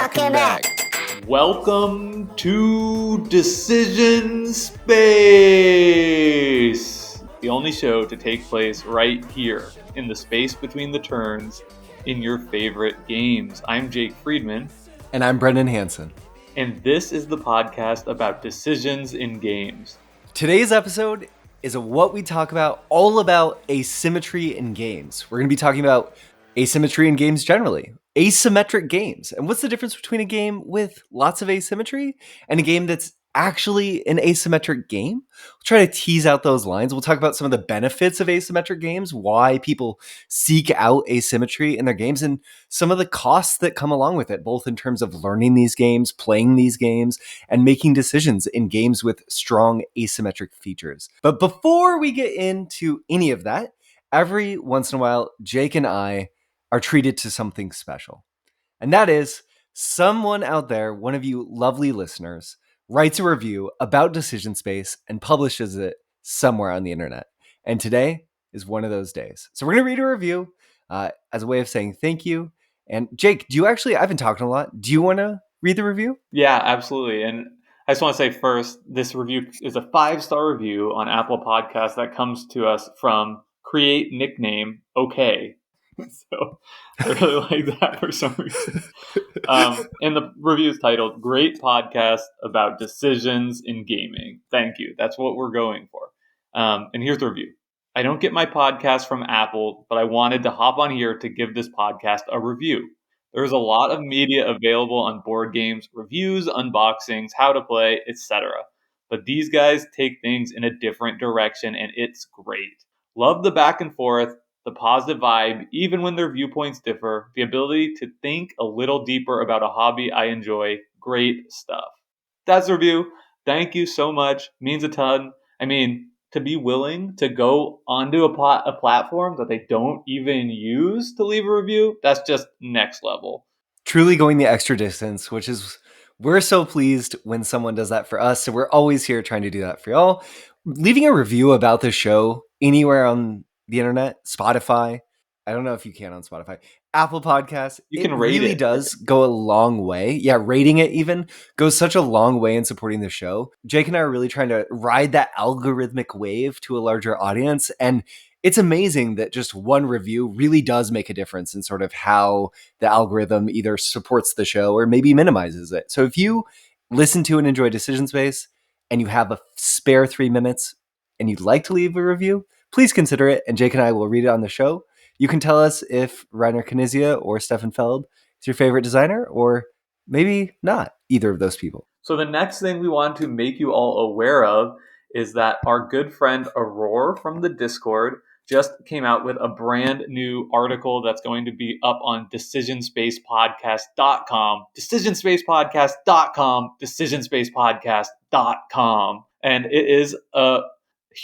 Welcome back. Welcome to Decision Space, the only show to take place right here in the space between the turns in your favorite games. I'm Jake Friedman. And I'm Brendan Hansen. And this is the podcast about decisions in games. Today's episode is what we talk about, all about asymmetry in games. We're going to be talking about asymmetry in games generally, asymmetric games. And what's the difference between a game with lots of asymmetry and a game that's actually an asymmetric game? We'll try to tease out those lines. We'll talk about some of the benefits of asymmetric games, why people seek out asymmetry in their games, and some of the costs that come along with it, both in terms of learning these games, playing these games, and making decisions in games with strong asymmetric features. But before we get into any of that, every once in a while, Jake and I are treated to something special. And that is someone out there, one of you lovely listeners, writes a review about Decision Space and publishes it somewhere on the internet. And today is one of those days. So we're going to read a review as a way of saying thank you. And Jake, I've been talking a lot. Do you want to read the review? Yeah, absolutely. And I just want to say first, this review is a 5-star review on Apple Podcasts that comes to us from Create Nickname OK. So I really like that for some reason. And the review is titled Great Podcast About Decisions in Gaming. Thank you. That's what we're going for. And here's the review. I don't get my podcast from Apple, but I wanted to hop on here to give this podcast a review. There's a lot of media available on board games, reviews, unboxings, how to play, etc. But these guys take things in a different direction, and it's great. Love the back and forth, the positive vibe, even when their viewpoints differ, the ability to think a little deeper about a hobby I enjoy. Great stuff. That's the review. Thank you so much. Means a ton. I mean, to be willing to go onto a platform that they don't even use to leave a review, that's just next level. Truly going the extra distance, which is, we're so pleased when someone does that for us. So we're always here trying to do that for y'all. Leaving a review about the show anywhere on the internet, Spotify, I don't know if you can on Spotify, Apple Podcasts, You can rate it. It really does go a long way. Yeah, rating it even goes such a long way in supporting the show. Jake and I are really trying to ride that algorithmic wave to a larger audience. And it's amazing that just one review really does make a difference in sort of how the algorithm either supports the show or maybe minimizes it. So if you listen to and enjoy Decision Space and you have a spare 3 minutes and you'd like to leave a review, please consider it, and Jake and I will read it on the show. You can tell us if Rainer Knizia or Stefan Feld is your favorite designer, or maybe not either of those people. So the next thing we want to make you all aware of is that our good friend Aurora from the Discord just came out with a brand new article that's going to be up on DecisionSpacePodcast.com, DecisionSpacePodcast.com, DecisionSpacePodcast.com. And it is a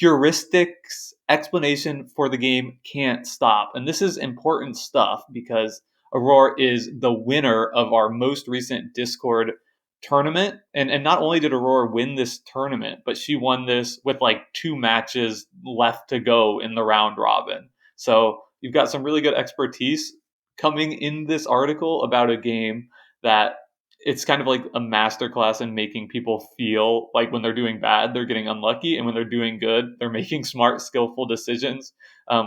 heuristics explanation for the game Can't Stop. And this is important stuff because Aurora is the winner of our most recent Discord tournament. And not only did Aurora win this tournament, but she won this with like 2 matches left to go in the round robin. So you've got some really good expertise coming in this article about a game that it's kind of like a masterclass in making people feel like when they're doing bad, they're getting unlucky. And when they're doing good, they're making smart, skillful decisions,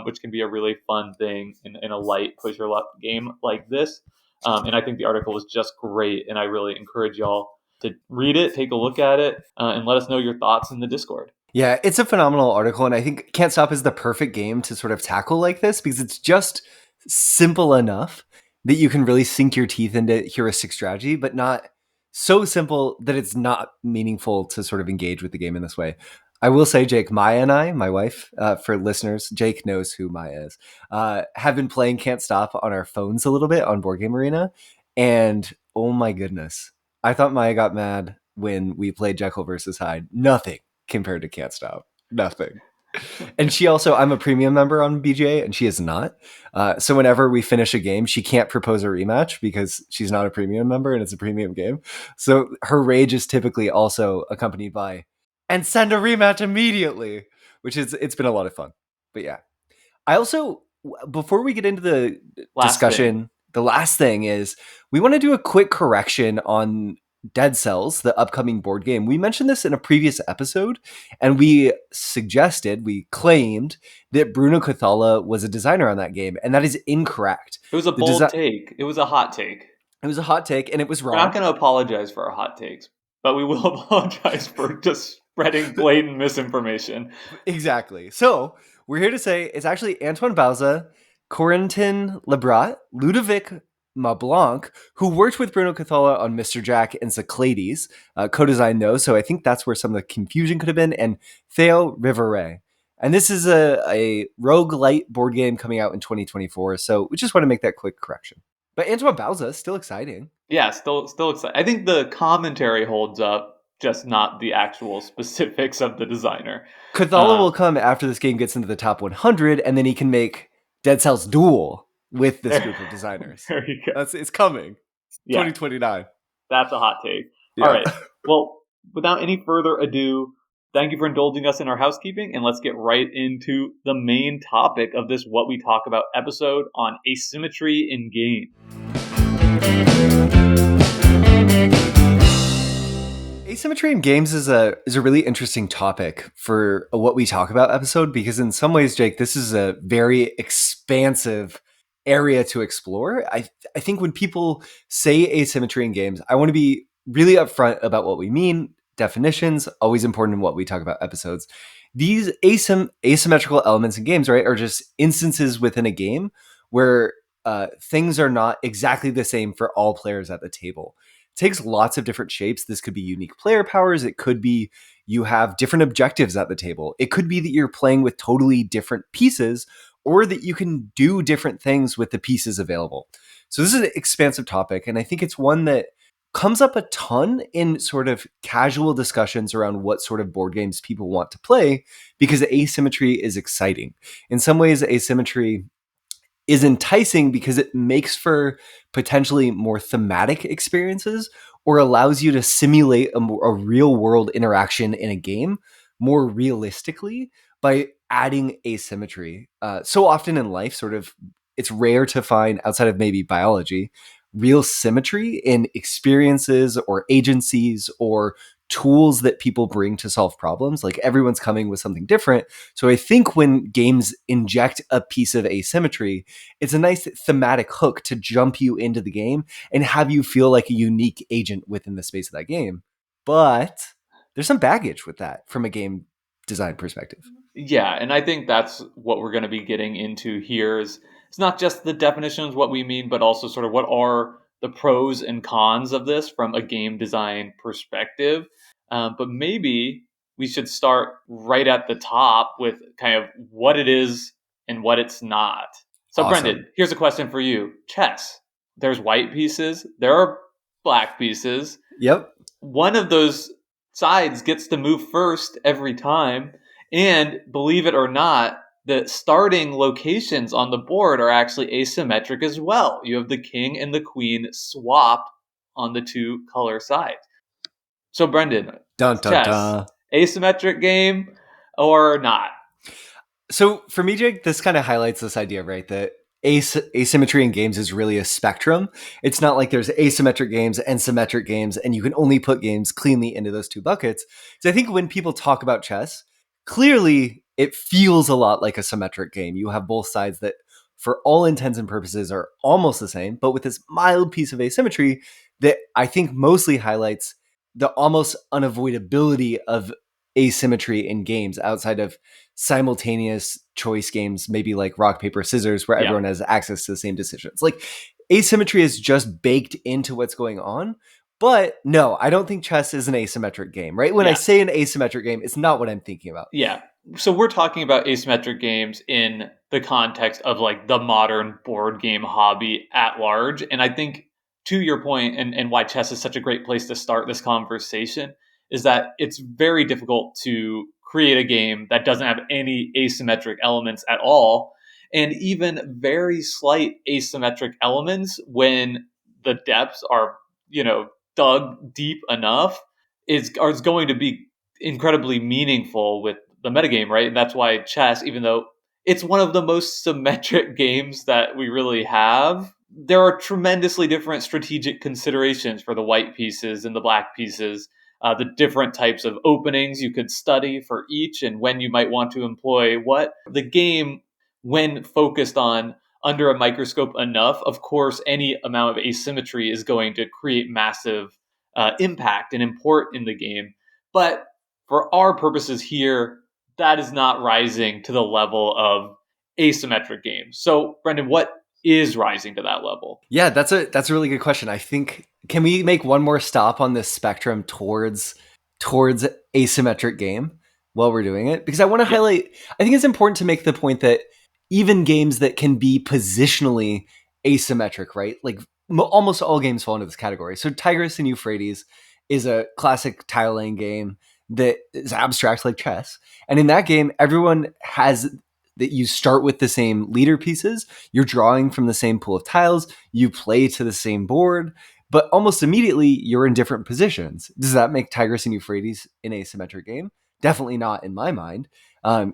which can be a really fun thing in a light push your luck game like this. And I think the article is just great. And I really encourage y'all to read it, take a look at it, and let us know your thoughts in the Discord. Yeah, it's a phenomenal article. And I think Can't Stop is the perfect game to sort of tackle like this because it's just simple enough that you can really sink your teeth into heuristic strategy, but not so simple that it's not meaningful to sort of engage with the game in this way. I will say, Jake, Maya and I, my wife, for listeners, Jake knows who Maya is, have been playing Can't Stop on our phones a little bit on Board Game Arena. And oh my goodness, I thought Maya got mad when we played Jekyll versus Hyde. Nothing compared to Can't Stop. Nothing. And she also, I'm a premium member on BJ and she is not. So whenever we finish a game, she can't propose a rematch because she's not a premium member and it's a premium game. So her rage is typically also accompanied by, and send a rematch immediately, it's been a lot of fun. But yeah, I also, before we get into the discussion, the last thing is we want to do a quick correction on Dead Cells, the upcoming board game. We mentioned this in a previous episode, and we claimed that Bruno Cathala was a designer on that game, and that is incorrect. It was a bold take. It was a hot take. It was a hot take, and it was wrong. We're not going to apologize for our hot takes, but we will apologize for just spreading blatant misinformation. Exactly. So we're here to say it's actually Antoine Bauza, Corentin Lebrat, Ludovic Mablanc, who worked with Bruno Cathala on Mr. Jack and Cyclades, co-designed those. So I think that's where some of the confusion could have been. And Theo Rivere. And this is a roguelite board game coming out in 2024. So we just want to make that quick correction. But Antoine Bauza is still exciting. Yeah, still exciting. I think the commentary holds up, just not the actual specifics of the designer. Cathala will come after this game gets into the top 100, and then he can make Dead Cells Duel with this group of designers. There you go. It's coming. Yeah. 2029. That's a hot take. Yeah. All right. Well, without any further ado, thank you for indulging us in our housekeeping, and let's get right into the main topic of this What We Talk About episode on asymmetry in game. Asymmetry in games is a really interesting topic for a What We Talk About episode, because in some ways, Jake, this is a very expansive area to explore. I think when people say asymmetry in games, I want to be really upfront about what we mean. Definitions, always important in What We Talk About episodes. These asymmetrical elements in games, right, are just instances within a game where things are not exactly the same for all players at the table. It takes lots of different shapes. This could be unique player powers. It could be you have different objectives at the table. It could be that you're playing with totally different pieces, or that you can do different things with the pieces available. So this is an expansive topic, and I think it's one that comes up a ton in sort of casual discussions around what sort of board games people want to play, because asymmetry is exciting. In some ways, asymmetry is enticing because it makes for potentially more thematic experiences, or allows you to simulate a real world interaction in a game more realistically by adding asymmetry. So often in life, sort of, it's rare to find, outside of maybe biology, real symmetry in experiences or agencies or tools that people bring to solve problems. Like, everyone's coming with something different. So I think when games inject a piece of asymmetry, it's a nice thematic hook to jump you into the game and have you feel like a unique agent within the space of that game. But there's some baggage with that from a game design perspective. Yeah, and I think that's what we're going to be getting into here. It's not just the definitions, what we mean, but also sort of what are the pros and cons of this from a game design perspective. But maybe we should start right at the top with kind of what it is and what it's not. So, awesome. Brendan, here's a question for you. Chess. There's white pieces. There are black pieces. Yep. One of those sides gets to move first every time. And believe it or not, the starting locations on the board are actually asymmetric as well. You have the king and the queen swapped on the two color sides. So, Brendan, chess, asymmetric game or not? So, for me, Jake, this kind of highlights this idea, right, that asymmetry in games is really a spectrum. It's not like there's asymmetric games and symmetric games, and you can only put games cleanly into those two buckets. So I think when people talk about chess, clearly it feels a lot like a symmetric game. You have both sides that, for all intents and purposes, are almost the same, but with this mild piece of asymmetry that I think mostly highlights the almost unavoidability of asymmetry in games outside of simultaneous choice games, maybe like rock, paper, scissors, where everyone has access to the same decisions. Like, asymmetry is just baked into what's going on. But no, I don't think chess is an asymmetric game, right? When I say an asymmetric game, it's not what I'm thinking about. Yeah. So we're talking about asymmetric games in the context of like the modern board game hobby at large. And I think, to your point, and why chess is such a great place to start this conversation, is that it's very difficult to create a game that doesn't have any asymmetric elements at all. And even very slight asymmetric elements, when the depths are, dug deep enough, is going to be incredibly meaningful with the metagame, right? And that's why chess, even though it's one of the most symmetric games that we really have, there are tremendously different strategic considerations for the white pieces and the black pieces, the different types of openings you could study for each and when you might want to employ what. The game, when focused on under a microscope enough, of course, any amount of asymmetry is going to create massive impact and import in the game. But for our purposes here, that is not rising to the level of asymmetric games. So, Brendan, what is rising to that level? Yeah, that's a really good question. I think, can we make one more stop on this spectrum towards asymmetric game while we're doing it? Because I want to highlight, I think it's important to make the point that even games that can be positionally asymmetric, right? Like almost all games fall into this category. So Tigris and Euphrates is a classic tile laying game that is abstract like chess. And in that game, everyone has that you start with the same leader pieces, you're drawing from the same pool of tiles, you play to the same board, but almost immediately you're in different positions. Does that make Tigris and Euphrates an asymmetric game? Definitely not in my mind.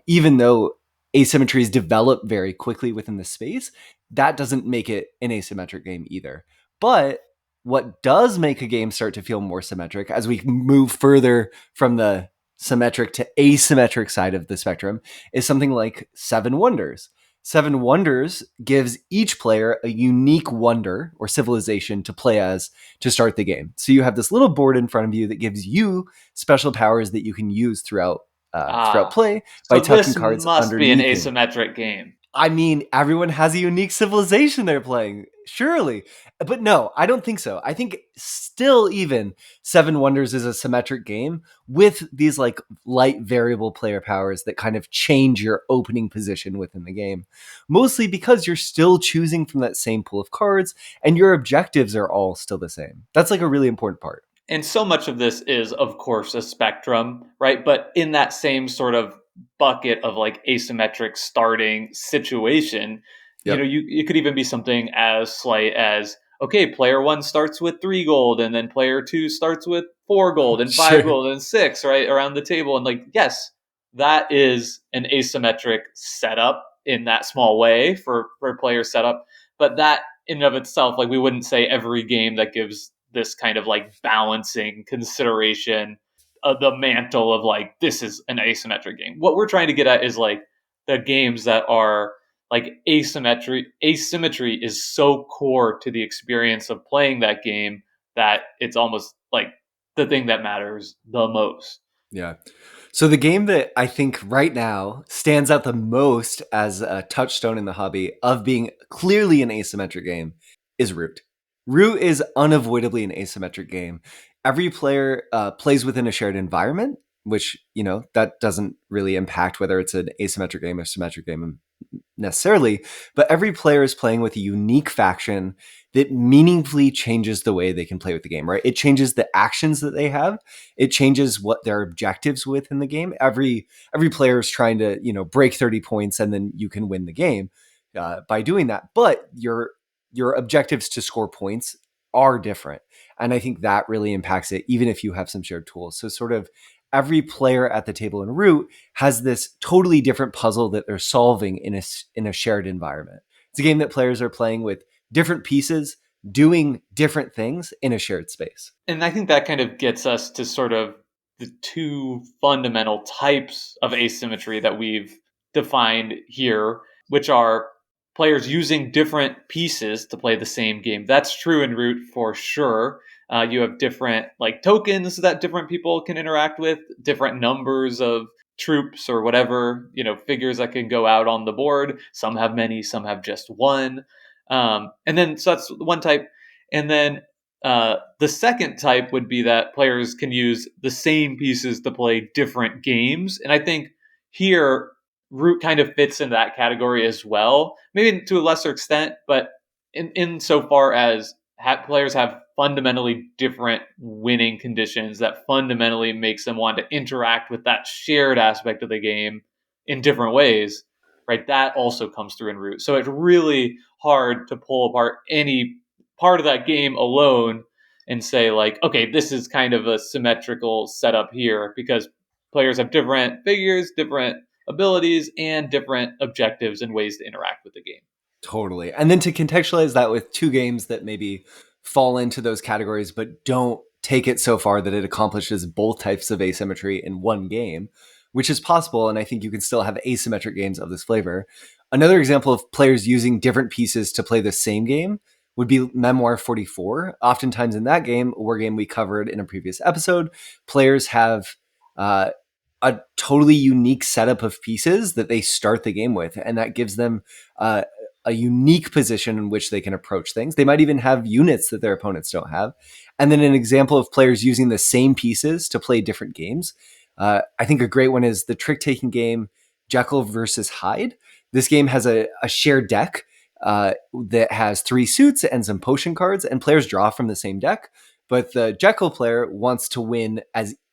Even though asymmetries develop very quickly within the space, that doesn't make it an asymmetric game either. But what does make a game start to feel more symmetric as we move further from the symmetric to asymmetric side of the spectrum is something like Seven Wonders. Seven Wonders gives each player a unique wonder or civilization to play as to start the game. So you have this little board in front of you that gives you special powers that you can use throughout play by So tucking this cards must be an underneath it. asymmetric game. I mean, everyone has a unique civilization they're playing, surely. But no, I don't think so. I think still even Seven Wonders is a symmetric game with these like light variable player powers that kind of change your opening position within the game. Mostly because you're still choosing from that same pool of cards and your objectives are all still the same. That's like a really important part. And so much of this is, of course, a spectrum, right? But in that same sort of bucket of like asymmetric starting situation, Yep. it could even be something as slight as, okay, player one starts with 3 gold, and then player two starts with 4 gold and 5 Sure. gold and 6, right, around the table. And like, yes, that is an asymmetric setup in that small way for player setup. But that in and of itself, like we wouldn't say every game that gives this kind of like balancing consideration of the mantle of like this is an asymmetric game. What we're trying to get at is like the games that are like asymmetry is so core to the experience of playing that game that it's almost like the thing that matters the most. Yeah. So the game that I think right now stands out the most as a touchstone in the hobby of being clearly an asymmetric game is Root. Root is unavoidably an asymmetric game. Every player plays within a shared environment, which, that doesn't really impact whether it's an asymmetric game or symmetric game necessarily, but every player is playing with a unique faction that meaningfully changes the way they can play with the game, right? It changes the actions that they have. It changes what their objectives within the game. Every player is trying to, break 30 points and then you can win the game by doing that. But your objectives to score points are different. And I think that really impacts it, even if you have some shared tools. So sort of every player at the table in Root has this totally different puzzle that they're solving in a shared environment. It's a game that players are playing with different pieces, doing different things in a shared space. And I think that kind of gets us to sort of the two fundamental types of asymmetry that we've defined here, which are players using different pieces to play the same game. That's true in Root for sure. You have different like tokens that different people can interact with, different numbers of troops or whatever, figures that can go out on the board. Some have many, some have just one. And then, so that's one type. And then the second type would be that players can use the same pieces to play different games. And I think here, Root kind of fits in that category as well, maybe to a lesser extent, but in so far as players have fundamentally different winning conditions that fundamentally makes them want to interact with that shared aspect of the game in different ways, right? That also comes through in Root. So it's really hard to pull apart any part of that game alone and say like, okay, this is kind of a symmetrical setup here because players have different figures, different abilities, and different objectives and ways to interact with the game. Totally. And then to contextualize that with two games that maybe fall into those categories, but don't take it so far that it accomplishes both types of asymmetry in one game, which is possible. And I think you can still have asymmetric games of this flavor. Another example of players using different pieces to play the same game would be Memoir 44. Oftentimes in that game, a war game we covered in a previous episode, players have uh, a totally unique setup of pieces that they start the game with. And that gives them a unique position in which they can approach things. They might even have units that their opponents don't have. And then an example of players using the same pieces to play different games. I think a great one is the trick-taking game Jekyll versus Hyde. This game has a shared deck that has 3 suits and some potion cards, and players draw from the same deck. But the Jekyll player wants to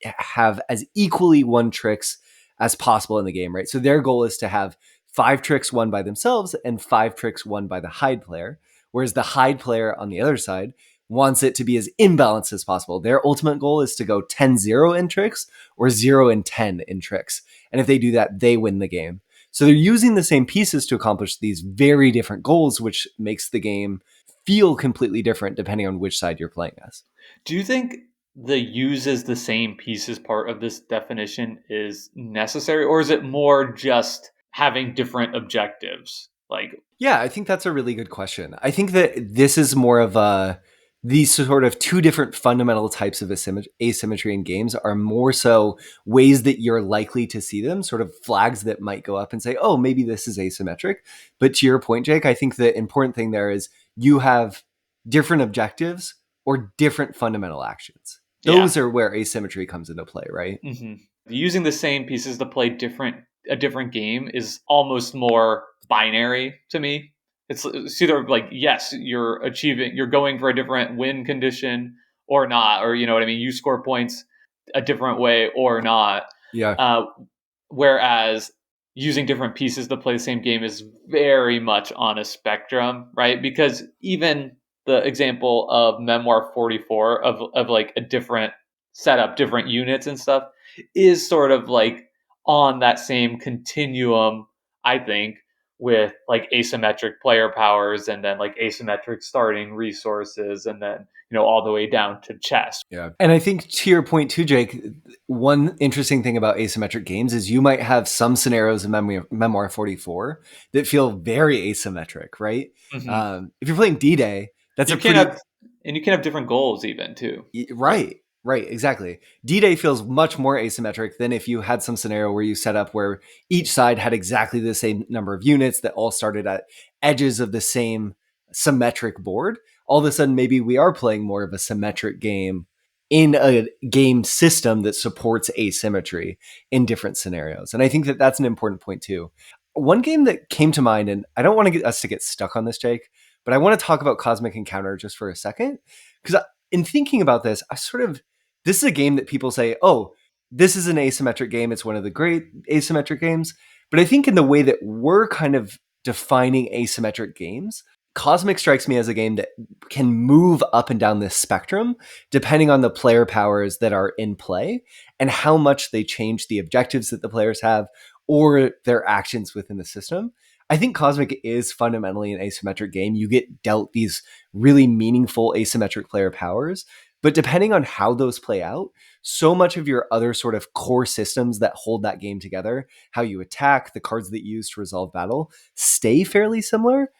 have as equally won tricks as possible in the game, right? So their goal is to have 5 tricks won by themselves and 5 tricks won by the Hyde player. Whereas the Hyde player on the other side wants it to be as imbalanced as possible. Their ultimate goal is to go 10-0 in tricks or 0-10 in tricks. And if they do that, they win the game. So they're using the same pieces to accomplish these very different goals, which makes the game feel completely different depending on which side you're playing as. Do you think the uses the same pieces part of this definition is necessary, or is it more just having different objectives? Yeah, I think that's a really good question. I think that this is more of these sort of two different fundamental types of asymmetry in games are more so ways that you're likely to see them, sort of flags that might go up and say, oh, maybe this is asymmetric. But to your point, Jake, I think the important thing there is you have different objectives or different fundamental actions. Those are where asymmetry comes into play, right? Mm-hmm. Using the same pieces to play a different game is almost more binary to me. It's either like, yes, you're going for a different win condition or not, or you know what I mean. You score points a different way or not. Yeah. Whereas using different pieces to play the same game is very much on a spectrum, right? Because even the example of Memoir 44 of like a different setup, different units and stuff is sort of like on that same continuum, I think, with like asymmetric player powers and then like asymmetric starting resources and then, all the way down to chess. Yeah. And I think to your point too, Jake, one interesting thing about asymmetric games is you might have some scenarios in Memoir 44 that feel very asymmetric, right? Mm-hmm. If you're playing D-Day, that's you can have different goals even too. Right, exactly. D-Day feels much more asymmetric than if you had some scenario where you set up where each side had exactly the same number of units that all started at edges of the same symmetric board. All of a sudden, maybe we are playing more of a symmetric game in a game system that supports asymmetry in different scenarios. And I think that that's an important point too. One game that came to mind, and I don't want to get us to get stuck on this, Jake, but I want to talk about Cosmic Encounter just for a second. Because in thinking about this, this is a game that people say, oh, this is an asymmetric game. It's one of the great asymmetric games. But I think in the way that we're kind of defining asymmetric games, Cosmic strikes me as a game that can move up and down this spectrum depending on the player powers that are in play and how much they change the objectives that the players have or their actions within the system. I think Cosmic is fundamentally an asymmetric game. You get dealt these really meaningful asymmetric player powers, but depending on how those play out, so much of your other sort of core systems that hold that game together, how you attack, the cards that you use to resolve battle, stay fairly similar.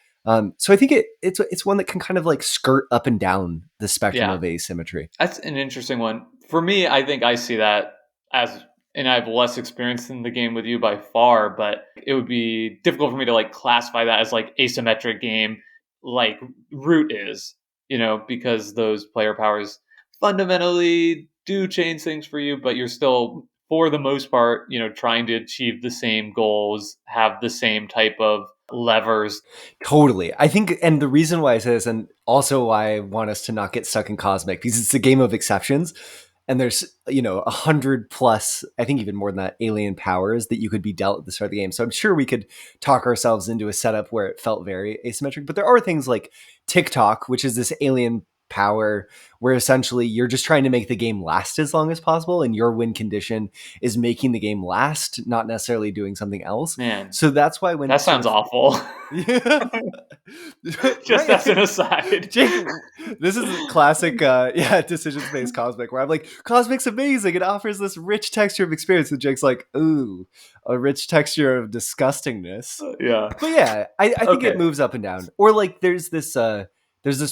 So I think it's one that can kind of like skirt up and down the spectrum of asymmetry. That's an interesting one. For me, I think I see that and I have less experience in the game with you by far, but it would be difficult for me to like classify that as like asymmetric game like Root is, because those player powers fundamentally do change things for you, but you're still, for the most part, trying to achieve the same goals, have the same type of levers. Totally. I think, and the reason why I say this, and also why I want us to not get stuck in Cosmic, because it's a game of exceptions. And there's, 100 plus, I think even more than that, alien powers that you could be dealt at the start of the game. So I'm sure we could talk ourselves into a setup where it felt very asymmetric. But there are things like TikTok, which is this alien power, where essentially you're just trying to make the game last as long as possible, and your win condition is making the game last, not necessarily doing something else. Man, So that's why when that sounds awful. Yeah. Just as an aside. Jake, this is a classic decision-based Cosmic, where I'm like, Cosmic's amazing, it offers this rich texture of experience, and Jake's like, ooh, a rich texture of disgustingness. Yeah. But yeah, I think Okay. it moves up and down. Or like there's this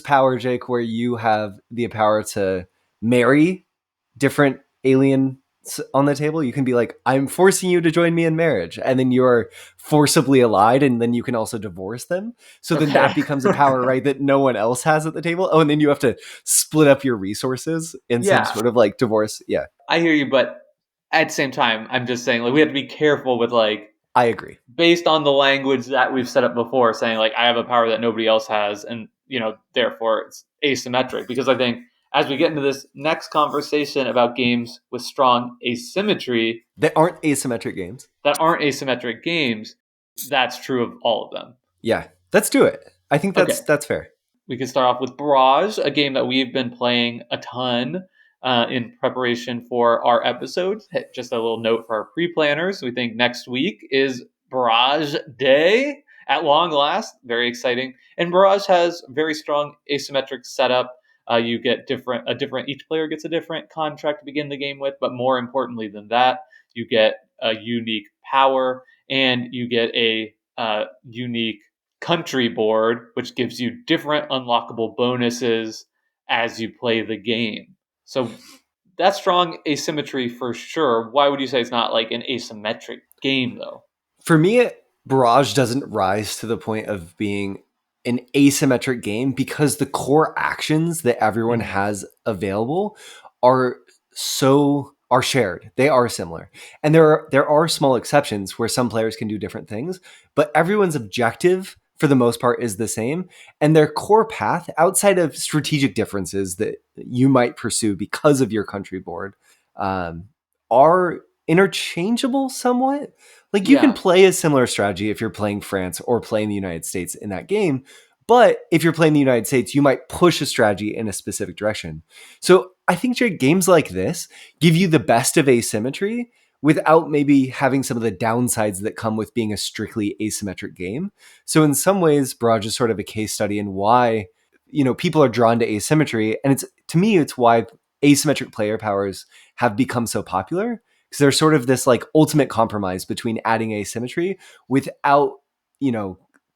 power, Jake, where you have the power to marry different aliens on the table. You can be like, I'm forcing you to join me in marriage, and then you're forcibly allied, and then you can also divorce them. So then that becomes a power, right, that no one else has at the table. Oh, and then you have to split up your resources in some sort of like divorce. Yeah, I hear you, but at the same time, I'm just saying, like, we have to be careful with, like, I agree. Based on the language that we've set up before, saying, like, I have a power that nobody else has, and, therefore it's asymmetric. Because I think as we get into this next conversation about games with strong asymmetry that aren't asymmetric games, that's true of all of them. Yeah, let's do it. I think that's fair. We can start off with Barrage, a game that we've been playing a ton in preparation for our episode. Just a little note for our pre-planners. We think next week is Barrage Day at long last. Very exciting. And Barrage has very strong asymmetric setup. You get each player gets a different contract to begin the game with, but more importantly than that, you get a unique power and you get a unique country board, which gives you different unlockable bonuses as you play the game. So that's strong asymmetry for sure. Why would you say it's not like an asymmetric game, though? For me, Barrage doesn't rise to the point of being an asymmetric game because the core actions that everyone has available are shared. They are similar. And there are small exceptions where some players can do different things, but everyone's objective for the most part is the same, and their core path, outside of strategic differences that you might pursue because of your country board, are interchangeable somewhat. Like you can play a similar strategy if you're playing France or playing the United States in that game, but if you're playing the United States, you might push a strategy in a specific direction. So I think, Jake, games like this give you the best of asymmetry without maybe having some of the downsides that come with being a strictly asymmetric game. So in some ways, Barrage is sort of a case study in why, people are drawn to asymmetry. And to me, it's why asymmetric player powers have become so popular, because they're sort of this like ultimate compromise between adding asymmetry without,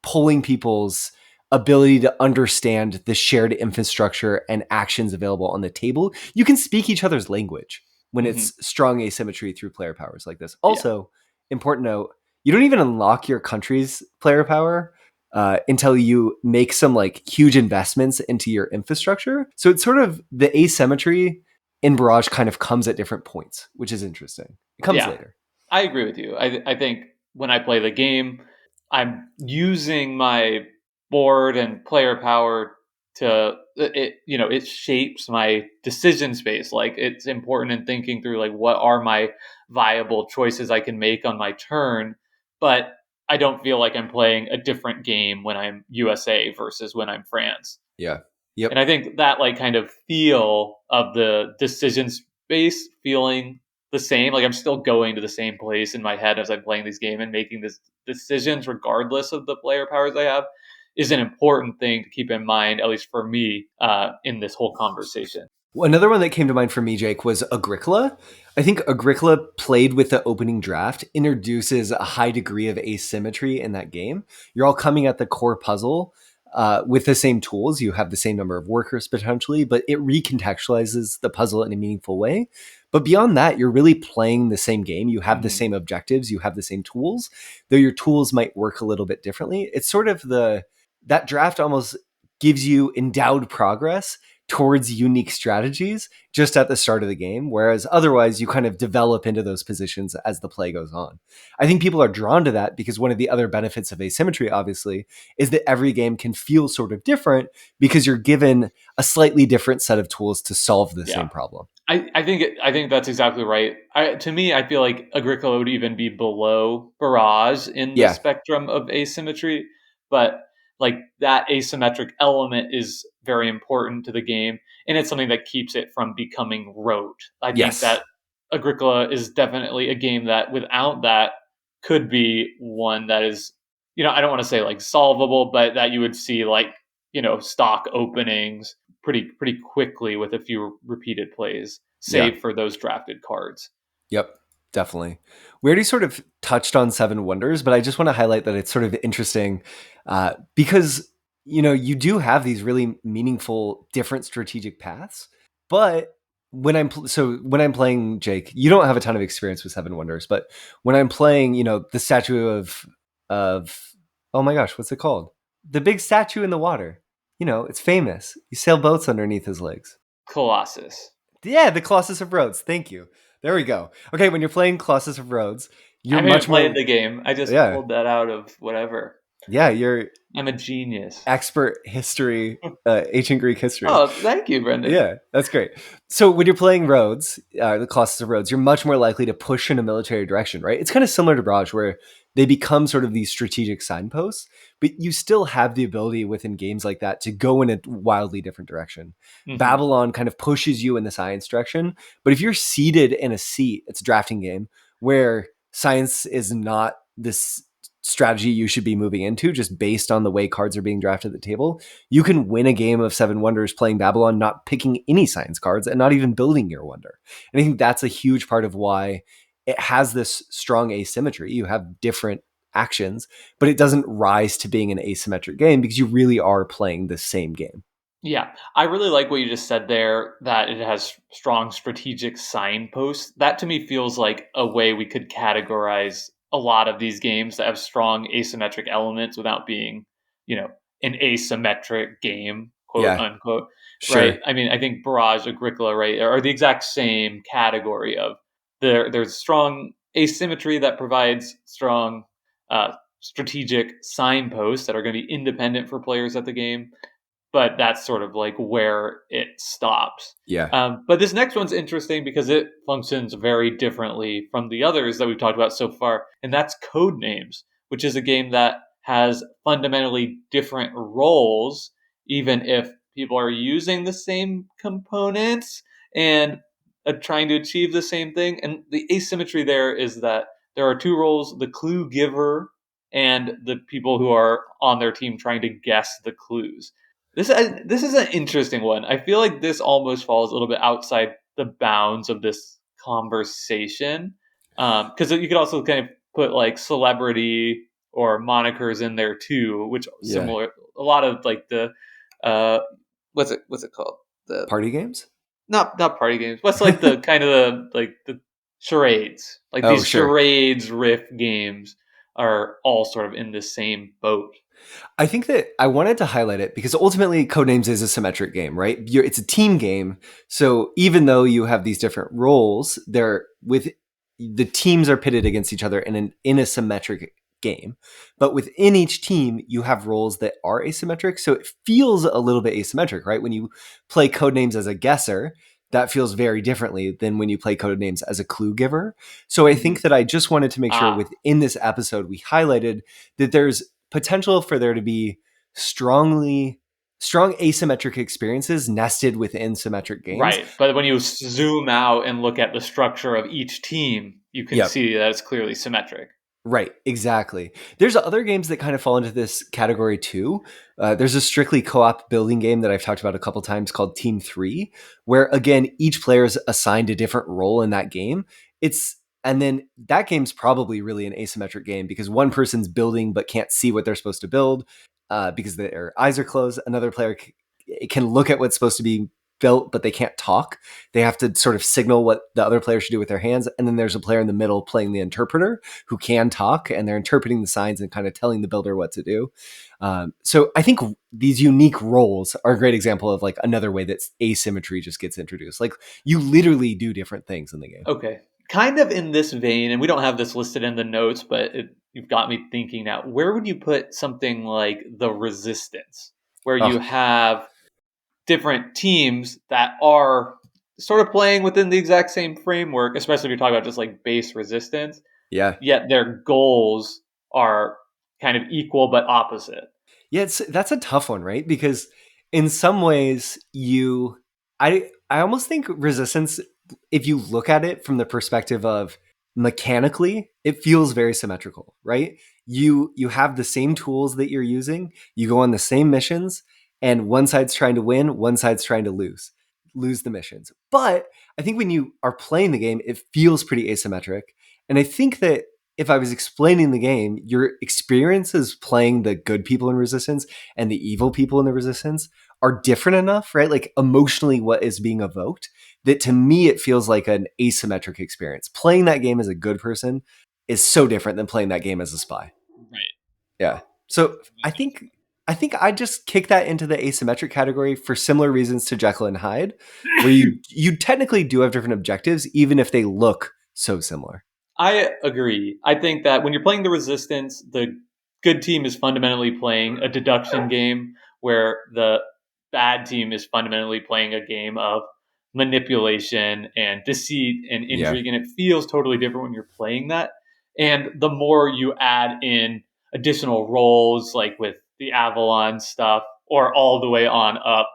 pulling people's ability to understand the shared infrastructure and actions available on the table. You can speak each other's language when it's strong asymmetry through player powers like this. Also, important note, you don't even unlock your country's player power until you make some like huge investments into your infrastructure. So it's sort of the asymmetry in Barrage kind of comes at different points, which is interesting. It comes later. I agree with you. I think when I play the game, I'm using my board and player power to it shapes my decision space. Like it's important in thinking through like what are my viable choices I can make on my turn, but I don't feel like I'm playing a different game when I'm USA versus when I'm France. Yeah. Yep. And I think that like kind of feel of the decision space feeling the same, like I'm still going to the same place in my head as I'm playing this game and making these decisions regardless of the player powers I have, is an important thing to keep in mind, at least for me, in this whole conversation. Another one that came to mind for me, Jake, was Agricola. I think Agricola, played with the opening draft, introduces a high degree of asymmetry in that game. You're all coming at the core puzzle with the same tools. You have the same number of workers potentially, but it recontextualizes the puzzle in a meaningful way. But beyond that, you're really playing the same game. You have the same objectives. You have the same tools, though your tools might work a little bit differently. It's sort of that draft almost gives you endowed progress towards unique strategies just at the start of the game, whereas otherwise you kind of develop into those positions as the play goes on. I think people are drawn to that because one of the other benefits of asymmetry, obviously, is that every game can feel sort of different because you're given a slightly different set of tools to solve the same problem. I think that's exactly right. To me, I feel like Agricola would even be below Barrage in the spectrum of asymmetry, but like that asymmetric element is very important to the game, and it's something that keeps it from becoming rote. I think Yes. that Agricola is definitely a game that without that could be one that is, I don't want to say like solvable, but that you would see like, stock openings pretty quickly with a few repeated plays, Yeah. save for those drafted cards. Yep, definitely. We already sort of touched on Seven Wonders, but I just want to highlight that it's sort of interesting because you do have these really meaningful, different strategic paths. But when I'm playing Jake, you don't have a ton of experience with Seven Wonders, but when I'm playing, the statue of oh my gosh, what's it called? The big statue in the water. It's famous. You sail boats underneath his legs. Colossus. Yeah, the Colossus of Rhodes. Thank you. There we go. Okay, when you're playing Colossus of Rhodes, I you're haven't even much played more. the game. I just Yeah, pulled that out of whatever. yeah, you're I'm a genius. expert history, ancient Greek history. Oh, thank you, Brendan. Yeah, that's great. So when you're playing Rhodes, the Colossus of Rhodes, you're much more likely to push in a military direction, right? It's kind of similar to Barrage, where they become sort of these strategic signposts, but you still have the ability within games like that to go in a wildly different direction. Mm-hmm. Babylon kind of pushes you in the science direction, but if you're seated in a seat, it's a drafting game where science is not this strategy you should be moving into just based on the way cards are being drafted at the table. You can win a game of Seven Wonders playing Babylon, not picking any science cards and not even building your wonder. And I think that's a huge part of why it has this strong asymmetry. You have different actions, but it doesn't rise to being an asymmetric game because you really are playing the same game. Yeah, I really like what you just said there, that it has strong strategic signposts. That to me feels like a way we could categorize a lot of these games that have strong asymmetric elements without being, an asymmetric game, quote Yeah, unquote. sure. Right? I mean, I think Barrage, Agricola, right, are the exact same category of there's strong asymmetry that provides strong strategic signposts that are going to be independent for players at the game, but that's sort of like where it stops. Yeah. But this next one's interesting because it functions very differently from the others that we've talked about so far, and that's Codenames, which is a game that has fundamentally different roles, even if people are using the same components and trying to achieve the same thing. And the asymmetry there is that there are two roles: the clue giver and the people who are on their team trying to guess the clues. This is an interesting one. I feel like this almost falls a little bit outside the bounds of this conversation, because you could also kind of put like celebrity or monikers in there too, which Yeah. similar a lot of like the what's it called, the Party games? not party games. What's like the kind of the charades, like Oh, these sure. charades riff games are all sort of in the same boat. I think that I wanted to highlight it because ultimately Codenames is a symmetric game, right? It's a team game. So even though you have these different roles, the teams are pitted against each other in a symmetric game. But within each team, you have roles that are asymmetric. So it feels a little bit asymmetric, right? When you play Codenames as a guesser, that feels very differently than when you play Codenames as a clue giver. So I think that I just wanted to make sure within this episode, we highlighted that there's potential for there to be strong asymmetric experiences nested within symmetric games. Right. But when you zoom out and look at the structure of each team, you can see that it's clearly symmetric. Right, exactly. There's other games that kind of fall into this category too. There's a strictly co-op building game that I've talked about a couple times called Team 3, where again, each player is assigned a different role in that game. And then that game's probably really an asymmetric game because one person's building but can't see what they're supposed to build because their eyes are closed. Another player can look at what's supposed to be built, but they can't talk. They have to sort of signal what the other player should do with their hands. And then there's a player in the middle playing the interpreter who can talk, and they're interpreting the signs and kind of telling the builder what to do. So I think these unique roles are a great example of like another way that asymmetry just gets introduced. Like you literally do different things in the game. Okay. Kind of in this vein, and we don't have this listed in the notes, but you've got me thinking now. Where would you put something like the Resistance, where you have different teams that are sort of playing within the exact same framework, especially if you're talking about just like base resistance. Yeah. Yet their goals are kind of equal but opposite. Yeah, that's a tough one, right? Because in some ways, I almost think Resistance, if you look at it from the perspective of mechanically, it feels very symmetrical, right? You have the same tools that you're using, you go on the same missions, and one side's trying to win, one side's trying to lose the missions. But I think when you are playing the game, it feels pretty asymmetric. And I think that if I was explaining the game, your experiences playing the good people in Resistance and the evil people in the Resistance are different enough, right? Like emotionally, what is being evoked, that to me, it feels like an asymmetric experience. Playing that game as a good person is so different than playing that game as a spy. Right. Yeah. So I think I just kick that into the asymmetric category for similar reasons to Jekyll and Hyde, where you technically do have different objectives, even if they look so similar. I agree. I think that when you're playing the Resistance, the good team is fundamentally playing a deduction game, where the bad team is fundamentally playing a game of manipulation and deceit and Yeah. intrigue. And it feels totally different when you're playing that. And the more you add in additional roles, like with the Avalon stuff, or all the way on up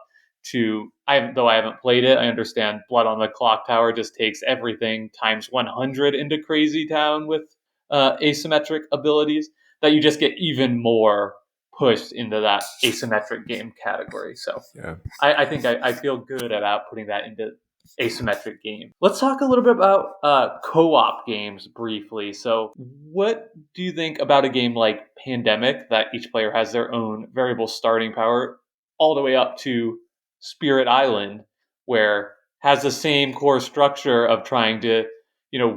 to though I haven't played it, I understand Blood on the Clock Tower just takes everything times 100 into Crazy Town with asymmetric abilities, that you just get even more pushed into that asymmetric game category. So Yeah. I think I feel good about putting that into asymmetric game. Let's talk a little bit about co-op games briefly. So what do you think about a game like Pandemic, that each player has their own variable starting power, all the way up to Spirit Island, where has the same core structure of trying to,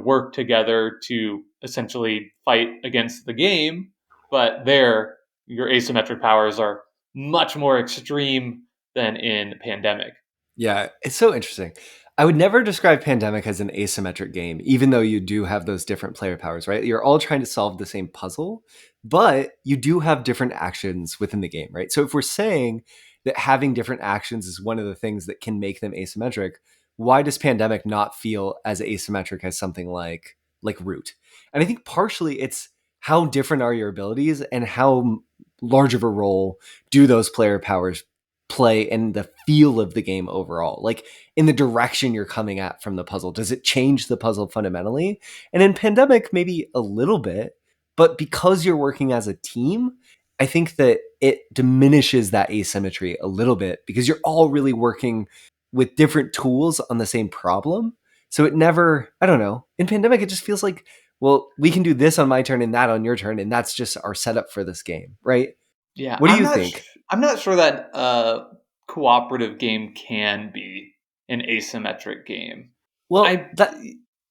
work together to essentially fight against the game, but there your asymmetric powers are much more extreme than in Pandemic. Yeah, it's so interesting. I would never describe Pandemic as an asymmetric game, even though you do have those different player powers, right? You're all trying to solve the same puzzle, but you do have different actions within the game, right? So if we're saying that having different actions is one of the things that can make them asymmetric, why does Pandemic not feel as asymmetric as something like Root? And I think partially it's how different are your abilities and how large of a role do those player powers play and the feel of the game overall, like in the direction you're coming at from the puzzle. Does it change the puzzle fundamentally? And in Pandemic, maybe a little bit, but because you're working as a team, I think that it diminishes that asymmetry a little bit because you're all really working with different tools on the same problem. So it never, I don't know. In Pandemic, it just feels like, well, we can do this on my turn and that on your turn, and that's just our setup for this game, right? Yeah, What do you think? I'm not sure that a cooperative game can be an asymmetric game. Well, I that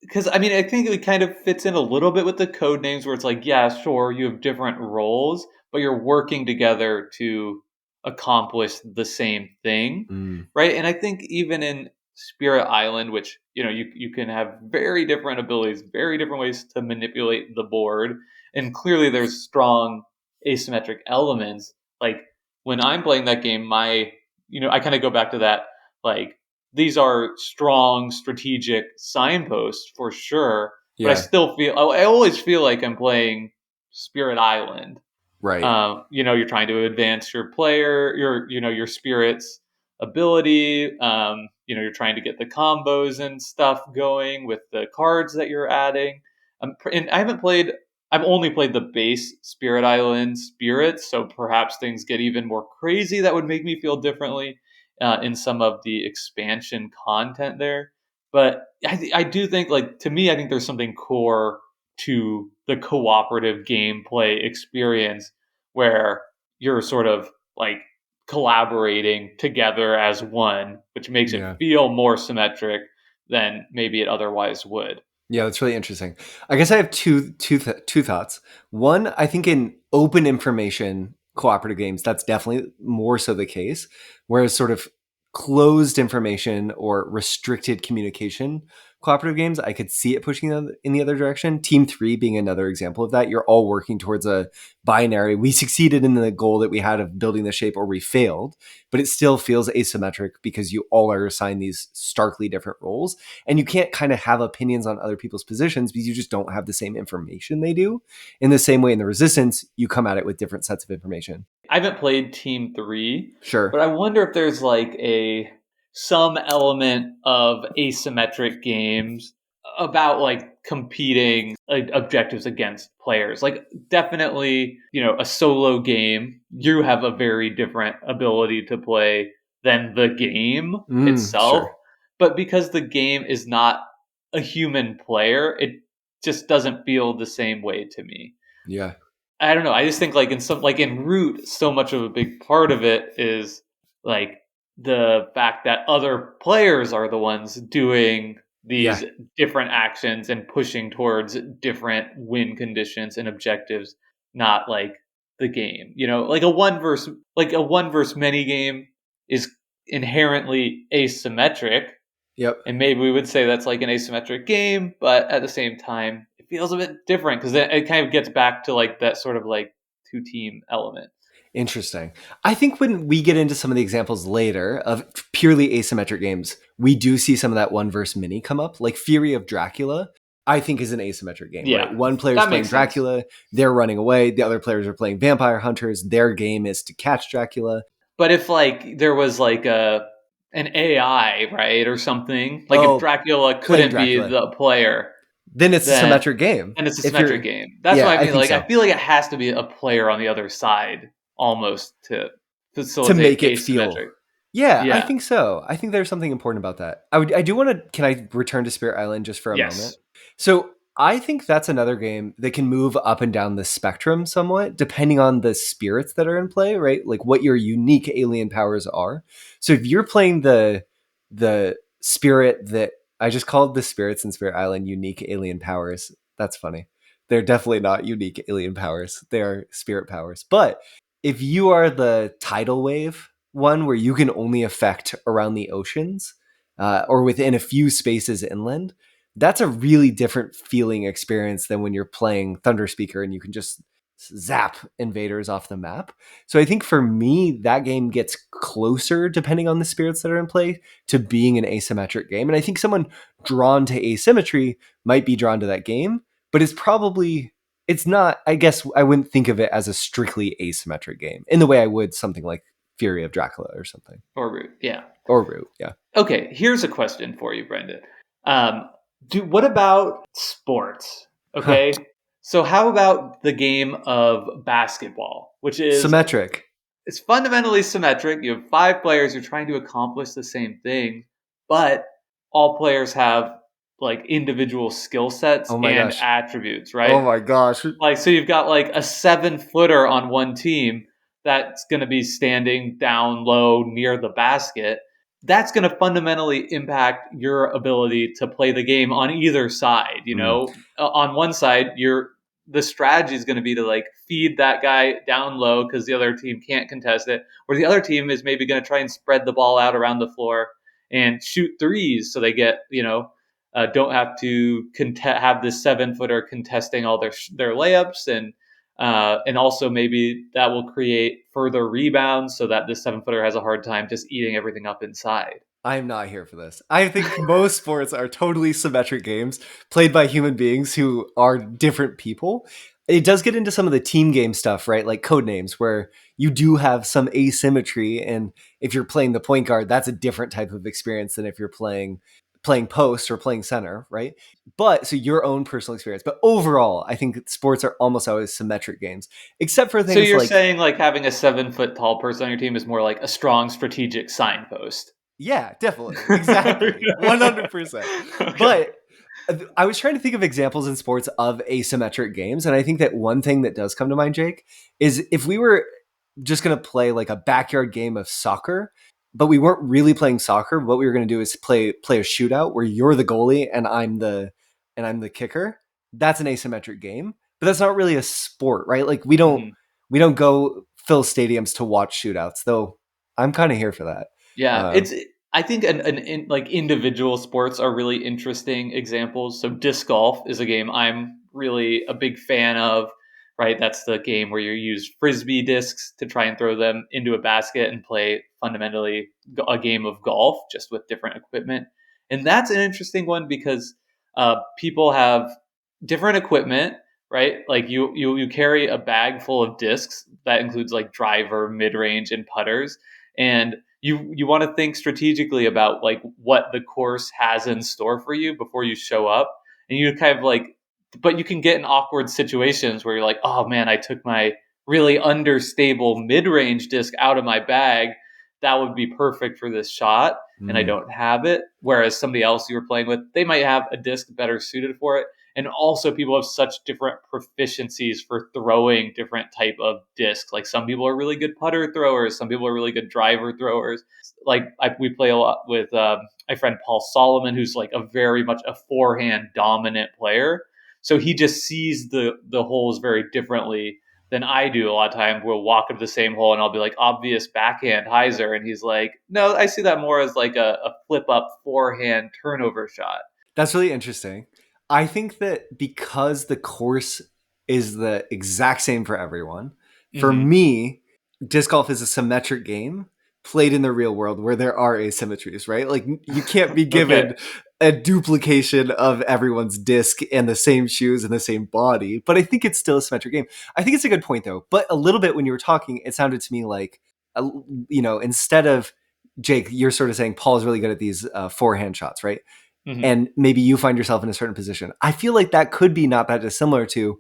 because I mean I think it kind of fits in a little bit with the code names, where it's like, yeah, sure, you have different roles, but you're working together to accomplish the same thing, mm, right? And I think even in Spirit Island, which you can have very different abilities, very different ways to manipulate the board, and clearly there's strong asymmetric elements. Like when I'm playing that game, I kind of go back to that, like, these are strong strategic signposts for sure, but yeah, I always feel like I'm playing Spirit Island. right. You're trying to advance your player, your spirit's ability. You're trying to get the combos and stuff going with the cards that you're adding. And I've only played the base Spirit Island spirits, so perhaps things get even more crazy that would make me feel differently in some of the expansion content there. But I do think, like, to me, I think there's something core to the cooperative gameplay experience, where you're sort of like collaborating together as one, which makes it Yeah. feel more symmetric than maybe it otherwise would. Yeah, that's really interesting. I guess I have two thoughts. One, I think in open information cooperative games, that's definitely more so the case. Whereas sort of closed information or restricted communication cooperative games, I could see it pushing them in the other direction. Team 3 being another example of that. You're all working towards a binary. We succeeded in the goal that we had of building the shape, or we failed, but it still feels asymmetric because you all are assigned these starkly different roles, and you can't kind of have opinions on other people's positions because you just don't have the same information they do. In the same way, in the Resistance, you come at it with different sets of information. I haven't played Team 3, Sure. but I wonder if there's like some element of asymmetric games about like competing objectives against players. Like definitely, a solo game, you have a very different ability to play than the game itself. Sure. But because the game is not a human player, it just doesn't feel the same way to me. Yeah. I don't know. I just think like in Root, so much of a big part of it is like the fact that other players are the ones doing these different actions and pushing towards different win conditions and objectives, not like the game. Like a one versus many game is inherently asymmetric. Yep. And maybe we would say that's like an asymmetric game, but at the same time, it feels a bit different because it kind of gets back to like that sort of like 2-team element. Interesting. I think when we get into some of the examples later of purely asymmetric games, we do see some of that one verse mini come up. Like Fury of Dracula, I think is an asymmetric game, right? One player's playing Dracula, they're running away. The other players are playing vampire hunters. Their game is to catch Dracula. But if like there was like an AI, right, or something, like if Dracula couldn't be the player, then it's a symmetric game. And it's a symmetric game. That's what I mean. Like I feel like it has to be a player on the other side almost to facilitate to make it asymmetric. feel. Yeah, I think so. I think there's something important about that. I do want to. Can I return to Spirit Island just for a moment? So I think that's another game that can move up and down the spectrum somewhat, depending on the spirits that are in play, right? Like what your unique alien powers are. So if you're playing the spirit that I just called the spirits in Spirit Island unique alien powers, that's funny. They're definitely not unique alien powers. They are spirit powers. But if you are the tidal wave one where you can only affect around the oceans or within a few spaces inland, that's a really different feeling experience than when you're playing Thunder Speaker and you can just zap invaders off the map. So I think for me, that game gets closer, depending on the spirits that are in play, to being an asymmetric game. And I think someone drawn to asymmetry might be drawn to that game, but it's not, I guess I wouldn't think of it as a strictly asymmetric game in the way I would something like Fury of Dracula or something. Or Root, yeah. Okay, here's a question for you, Brendan. What about sports? Okay, so how about the game of basketball, which is symmetric? It's fundamentally symmetric. You have 5 players. You're trying to accomplish the same thing, but all players have like individual skill sets and attributes, right? Oh my gosh. Like, so you've got like a 7-footer on one team that's going to be standing down low near the basket. That's going to fundamentally impact your ability to play the game on either side. On one side, the strategy is going to be to like feed that guy down low because the other team can't contest it, or the other team is maybe going to try and spread the ball out around the floor and shoot threes so they get, don't have to have this 7-footer contesting all their layups, and also maybe that will create further rebounds so that this 7-footer has a hard time just eating everything up inside. I'm not here for this. I think most sports are totally symmetric games played by human beings who are different people. It does get into some of the team game stuff, right? Like Codenames, where you do have some asymmetry. And if you're playing the point guard, that's a different type of experience than if you're playing post or playing center, right? But so your own personal experience. But overall, I think sports are almost always symmetric games, except for things like... So you're saying like having a 7-foot tall person on your team is more like a strong strategic signpost. Yeah, definitely. Exactly. 100%. Okay. But I was trying to think of examples in sports of asymmetric games. And I think that one thing that does come to mind, Jake, is if we were just going to play like a backyard game of soccer, but we weren't really playing soccer, what we were going to do is play a shootout where you're the goalie and I'm the kicker. That's an asymmetric game, but that's not really a sport, right? Like we don't go fill stadiums to watch shootouts, though I'm kind of here for that. Yeah, I think like individual sports are really interesting examples. So disc golf is a game I'm really a big fan of. Right, that's the game where you use frisbee discs to try and throw them into a basket and play fundamentally a game of golf, just with different equipment. And that's an interesting one because people have different equipment. Right, like you carry a bag full of discs that includes like driver, mid range, and putters, and you want to think strategically about like what the course has in store for you before you show up, and you kind of like, but you can get in awkward situations where you're like, oh man, I took my really understable mid-range disc out of my bag that would be perfect for this shot, and I don't have it, whereas somebody else you were playing with, they might have a disc better suited for it. And also people have such different proficiencies for throwing different type of discs. Like some people are really good putter throwers, some people are really good driver throwers. Like we play a lot with my friend Paul Solomon, who's like a very much a forehand dominant player. So he just sees the holes very differently than I do. A lot of times we'll walk into the same hole and I'll be like, obvious backhand hyzer, and he's like, no, I see that more as like a flip up forehand turnover shot. That's really interesting. I think that because the course is the exact same for everyone, for Mm-hmm. me, disc golf is a symmetric game played in the real world where there are asymmetries, right? Like you can't be given Okay. a duplication of everyone's disc and the same shoes and the same body, but I think it's still a symmetric game. I think it's a good point though, but a little bit when you were talking, it sounded to me like, instead of Jake, you're sort of saying Paul's really good at these forehand shots, right? Mm-hmm. And maybe you find yourself in a certain position. I feel like that could be not that dissimilar to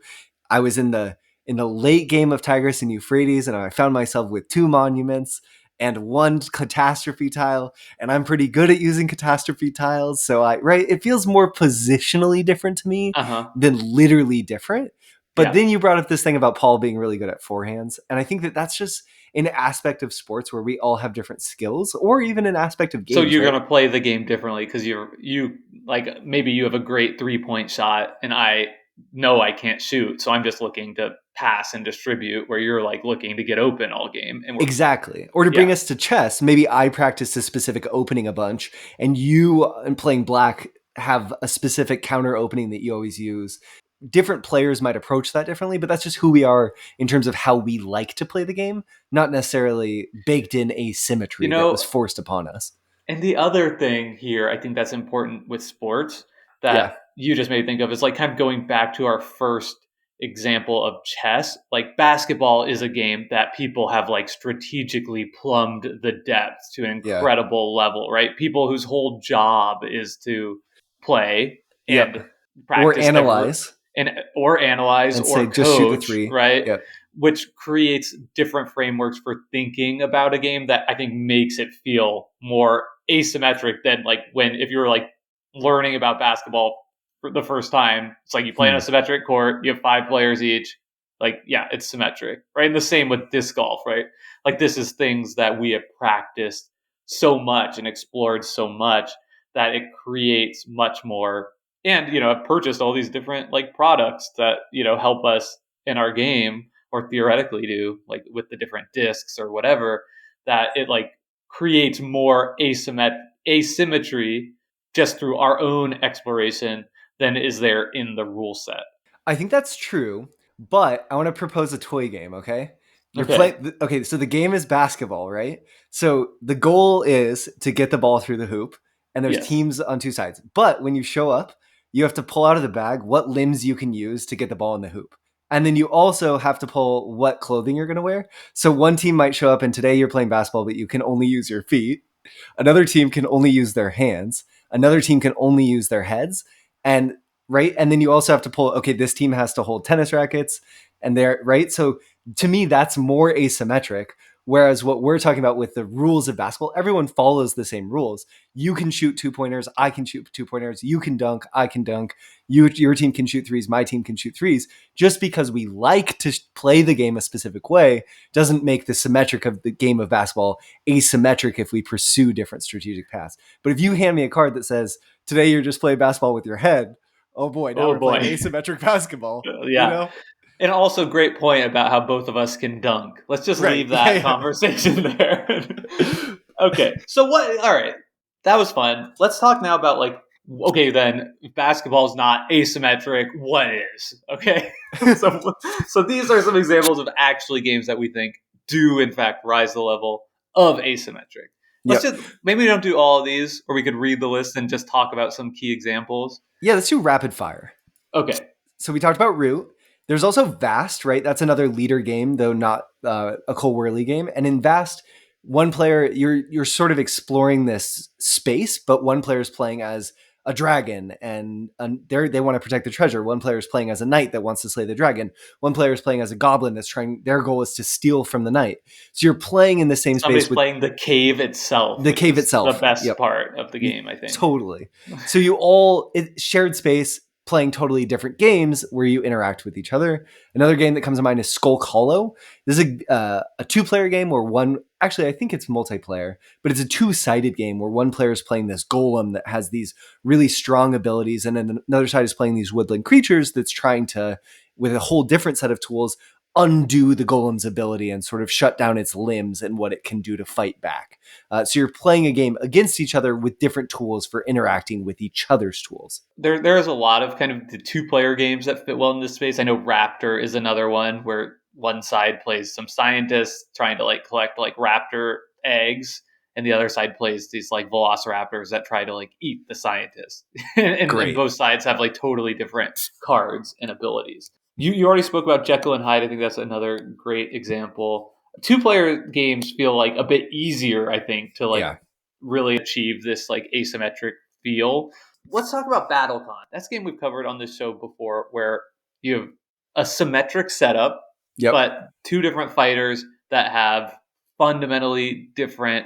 I was in the late game of Tigris and Euphrates, and I found myself with 2 monuments and 1 catastrophe tile, and I'm pretty good at using catastrophe tiles. So it feels more positionally different to me Uh-huh. than literally different. But Yeah. then you brought up this thing about Paul being really good at forehands, and I think that that's just an aspect of sports where we all have different skills, or even an aspect of So games, you're right? gonna play the game differently because you like maybe you have a great 3-point shot and I know I can't shoot, so I'm just looking to pass and distribute. Where you're like looking to get open all game, and we're Exactly. Or to yeah. bring us to chess, maybe I practice a specific opening a bunch, and you, in playing black, have a specific counter opening that you always use. Different players might approach that differently, but that's just who we are in terms of how we like to play the game, not necessarily baked in You asymmetry that was know, forced upon us. and the other thing here, I think that's important with sports that Yeah. you just made me think of is like kind of going back to our first example of chess. Like basketball is a game that people have like strategically plumbed the depths to an Yeah. incredible level, right? People whose whole job is to play Yep. and Or practice analyze and or analyze and say, or just shoot the coach, 3. right? Yep. Which creates different frameworks for thinking about a game that I think makes it feel more asymmetric than like when if you're like learning about basketball for the first time. It's like you play on a symmetric court, you have 5 players each. Like, yeah, it's symmetric, right? And the same with disc golf, right? Like this is things that we have practiced so much and explored so much that it creates much more. And I've purchased all these different like products that help us in our game, or theoretically do, like with the different discs or whatever, that it like creates more asymmetry just through our own exploration than is there in the rule set. I think that's true, but I want to propose a toy game, okay? You're Okay. playing okay, so the game is basketball, right? So the goal is to get the ball through the hoop, and there's Yes. teams on 2 sides. But when you show up, you have to pull out of the bag what limbs you can use to get the ball in the hoop. And then you also have to pull what clothing you're going to wear. So one team might show up and today you're playing basketball, but you can only use your feet. Another team can only use their hands. Another team can only use their heads. And right, and then you also have to pull, okay, this team has to hold tennis rackets, and they're right. So to me, that's more asymmetric. Whereas what we're talking about with the rules of basketball, everyone follows the same rules. You can shoot 2-pointers, I can shoot 2-pointers, you can dunk, I can dunk, your team can shoot threes, my team can shoot threes. Just because we like to play the game a specific way doesn't make the symmetric of the game of basketball asymmetric if we pursue different strategic paths. But if you hand me a card that says, today you're just playing basketball with your head, oh boy, now Oh we're playing boy. asymmetric basketball, you Yeah. know? And also great point about how both of us can dunk. Let's just Right. leave that Yeah. conversation there. Okay. So what all right. that was fun. Let's talk now about like, okay, then if basketball is not asymmetric, what is? Okay, so these are some examples of actually games that we think do in fact rise the level of asymmetric. Let's Yep. just maybe we don't do all of these, or we could read the list and just talk about some key examples. Yeah, let's do rapid fire. Okay, So we talked about Root. There's also Vast, right? That's another leader game, though not a Cole Wehrle game. And in Vast, one player you're sort of exploring this space, but one player is playing as a dragon, and they want to protect the treasure. One player is playing as a knight that wants to slay the dragon. One player is playing as a goblin that's trying. Their goal is to steal from the knight. So you're playing in the same somebody's space with playing the cave itself. the Which cave is itself. the best Yep. part of the game, I think. Totally. So you all shared space, playing totally different games where you interact with each other. Another game that comes to mind is Skulk Hollow. This is a two-player game where I think it's multiplayer, but it's a two-sided game where one player is playing this golem that has these really strong abilities, and then another side is playing these woodland creatures that's trying to, with a whole different set of tools, undo the golem's ability and sort of shut down its limbs and what it can do to fight back. So you're playing a game against each other with different tools for interacting with each other's tools. There is a lot of kind of the two-player games that fit well in this space. I know Raptor is another one where one side plays some scientists trying to like collect like raptor eggs, and the other side plays these like velociraptors that try to like eat the scientists. and both sides have like totally different cards and abilities. You already spoke about Jekyll and Hyde. I think that's another great example. Two-player games feel like a bit easier, I think, to like really achieve this like asymmetric feel. Let's talk about BattleCON. That's a game we've covered on this show before, where you have a symmetric setup, but two different fighters that have fundamentally different,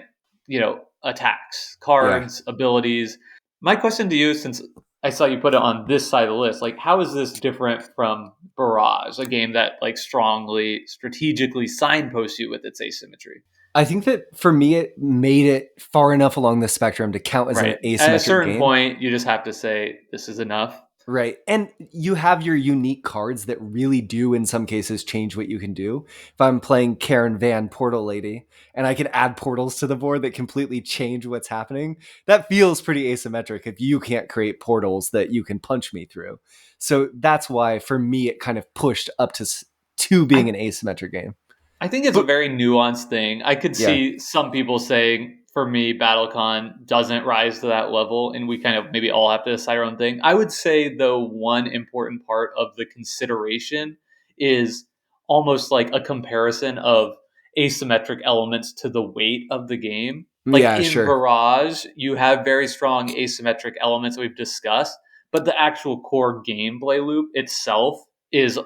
attacks, cards, abilities. My question to you, since I saw you put it on this side of the list, like how is this different from Barrage, a game that like strongly strategically signposts you with its asymmetry? I think that for me, it made it far enough along the spectrum to count as an asymmetric game. At a certain point, you just have to say, this is enough. Right. And you have your unique cards that really do, in some cases, change what you can do. If I'm playing Karen Van Portal Lady and I can add portals to the board that completely change what's happening, that feels pretty asymmetric if you can't create portals that you can punch me through. So that's why, for me, it kind of pushed up to being an asymmetric game. I think it's a very nuanced thing. I could see some people saying, for me, BattleCon doesn't rise to that level, and we kind of maybe all have to decide our own thing. I would say, though, one important part of the consideration is almost like a comparison of asymmetric elements to the weight of the game. Like Barrage, you have very strong asymmetric elements that we've discussed, but the actual core gameplay loop itself is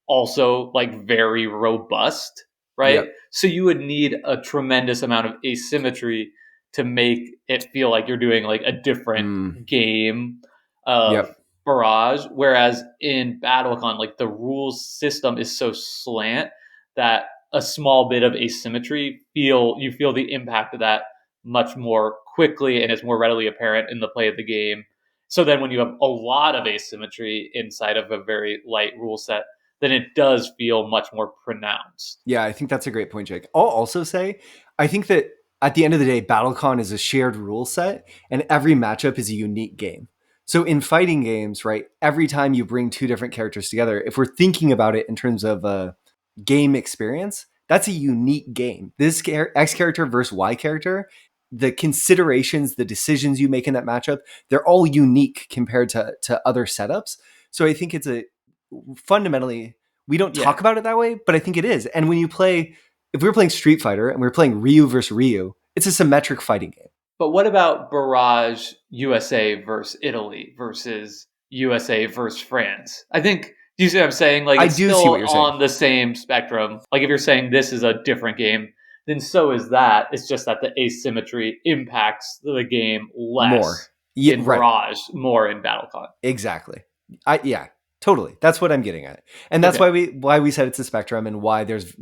also like very robust. Right? Yep. So you would need a tremendous amount of asymmetry to make it feel like you're doing like a different game of Barrage. Whereas in BattleCon, like the rules system is so slant that a small bit of asymmetry you feel the impact of that much more quickly, and it's more readily apparent in the play of the game. So then when you have a lot of asymmetry inside of a very light rule set, then it does feel much more pronounced. Yeah, I think that's a great point, Jake. I'll also say, I think that at the end of the day, BattleCon is a shared rule set, and every matchup is a unique game. So in fighting games, right, every time you bring two different characters together, if we're thinking about it in terms of a game experience, that's a unique game. This X character versus Y character, the considerations, the decisions you make in that matchup, they're all unique compared to other setups. So I think it's fundamentally, we don't talk about it that way, but I think it is. And when you play, if we're playing Street Fighter and we're playing Ryu versus Ryu, it's a symmetric fighting game. But what about Barrage USA versus Italy versus USA versus France? I think, do you see what I'm saying? Like, it's still on the same spectrum. Like, if you're saying this is a different game, then so is that. It's just that the asymmetry impacts the game less in Barrage, more in BattleCon. Exactly. Totally. That's what I'm getting at. And that's why we said it's a spectrum, and why there's,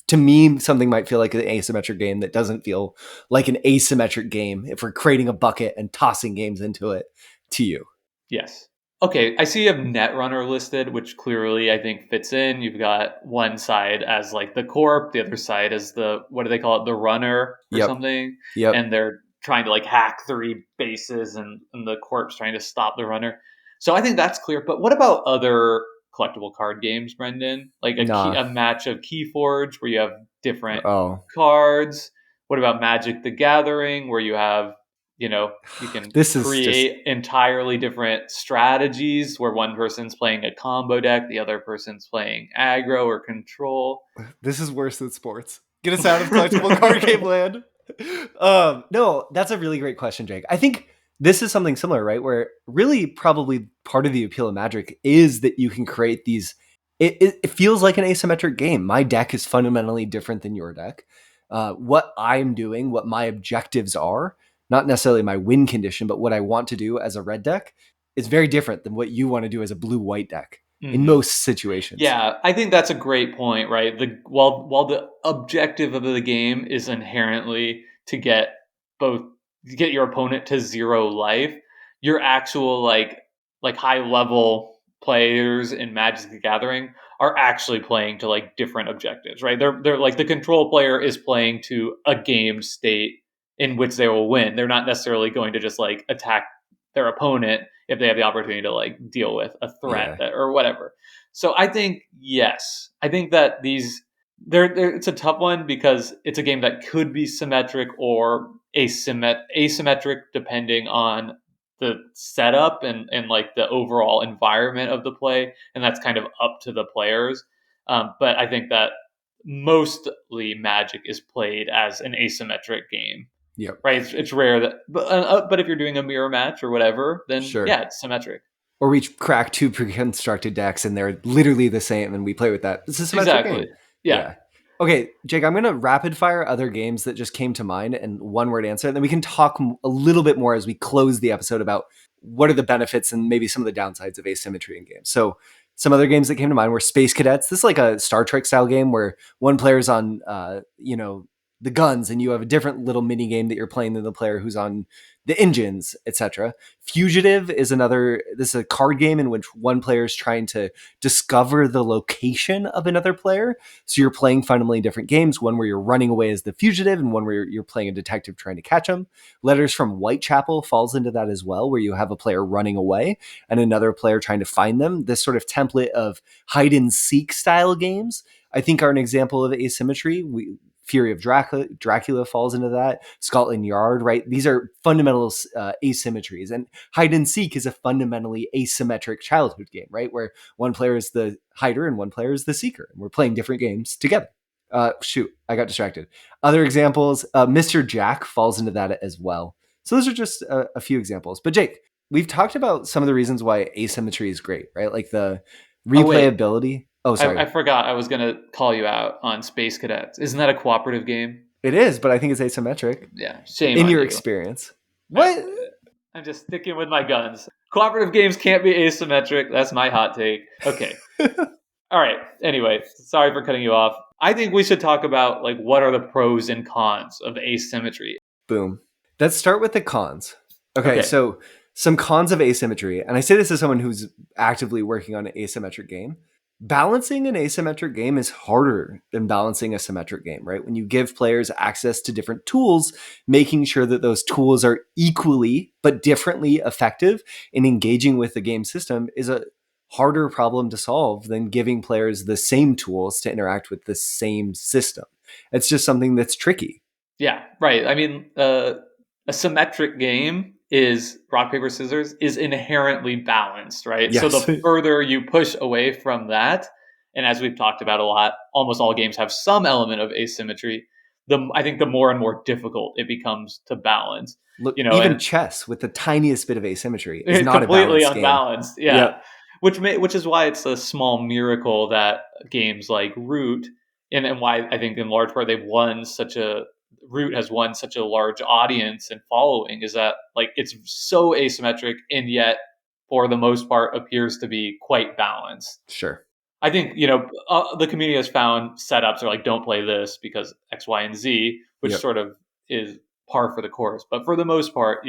to me, something might feel like an asymmetric game that doesn't feel like an asymmetric game if we're creating a bucket and tossing games into it to you. Yes. Okay, I see you have Netrunner listed, which clearly I think fits in. You've got one side as like the corp, the other side as the, what do they call it, the runner or something. Yep. And they're trying to like hack 3 bases and the corpse trying to stop the runner. So I think that's clear. But what about other collectible card games, Brendan? Like Nah. a match of Keyforge where you have different Oh, cards. What about Magic the Gathering where you have, you can this is just create entirely different strategies where one person's playing a combo deck, the other person's playing aggro or control. this is worse than sports. Get us out of collectible card game land. No, that's a really great question, Jake. I think this is something similar, right? Where really probably part of the appeal of Magic is that you can create these. It feels like an asymmetric game. My deck is fundamentally different than your deck. What I'm doing, what my objectives are, not necessarily my win condition, but what I want to do as a red deck is very different than what you want to do as a blue-white deck in most situations. Yeah, I think that's a great point, right? While the objective of the game is inherently to get your opponent to 0 life, your actual like high level players in Magic the Gathering are actually playing to like different objectives, right? They're like the control player is playing to a game state in which they will win. They're not necessarily going to just like attack their opponent if they have the opportunity to like deal with a threat or whatever. So I think yes, I think that it's a tough one because it's a game that could be symmetric or asymmetric depending on the setup and like the overall environment of the play, and that's kind of up to the players. But I think that mostly Magic is played as an asymmetric game. Yep. Right. It's rare that, but if you're doing a mirror match or whatever, then Sure. yeah, it's symmetric. Or we crack 2 pre-constructed decks and they're literally the same and we play with that. It's a symmetric game. Yeah. Okay, Jake, I'm going to rapid fire other games that just came to mind and one word answer. And then we can talk a little bit more as we close the episode about what are the benefits and maybe some of the downsides of asymmetry in games. So some other games that came to mind were Space Cadets. This is like a Star Trek style game where one player's on, the guns and you have a different little mini game that you're playing than the player who's on the engines, etc. Fugitive is this is a card game in which one player is trying to discover the location of another player. So you're playing fundamentally different games, one where you're running away as the fugitive and one where you're playing a detective trying to catch him. Letters from Whitechapel falls into that as well, where you have a player running away and another player trying to find them. This sort of template of hide and seek style games, I think, are an example of asymmetry. Fury of Dracula falls into that. Scotland Yard, right? These are fundamental asymmetries. And hide and seek is a fundamentally asymmetric childhood game, right? Where one player is the hider and one player is the seeker. And we're playing different games together. Shoot, I got distracted. Other examples, Mr. Jack falls into that as well. So those are just a few examples. But Jake, we've talked about some of the reasons why asymmetry is great, right? Like the replayability. Oh, sorry. I forgot I was going to call you out on Space Cadets. Isn't that a cooperative game? It is, but I think it's asymmetric. Yeah, shame in on your you. Experience. What? I'm just sticking with my guns. Cooperative games can't be asymmetric. That's my hot take. Okay. All right. Anyway, sorry for cutting you off. I think we should talk about like what are the pros and cons of asymmetry. Boom. Let's start with the cons. Okay. So some cons of asymmetry, and I say this as someone who's actively working on an asymmetric game. Balancing an asymmetric game is harder than balancing a symmetric game, right? When you give players access to different tools, making sure that those tools are equally but differently effective in engaging with the game system is a harder problem to solve than giving players the same tools to interact with the same system. It's just something that's tricky. Yeah, right. I mean, a symmetric game is rock, paper, scissors is inherently balanced, right? Yes. So the further you push away from that, and as we've talked about a lot, almost all games have some element of asymmetry. I think the more and more difficult it becomes to balance. Look, even chess with the tiniest bit of asymmetry is not completely a balanced unbalanced. Game. Yeah. Which is why it's a small miracle that games like Root, and why I think in large part Root has won such a large audience and following, is that like it's so asymmetric and yet for the most part appears to be quite balanced. Sure. I think, the community has found setups are like, don't play this because X, Y, and Z, which sort of is par for the course. But for the most part,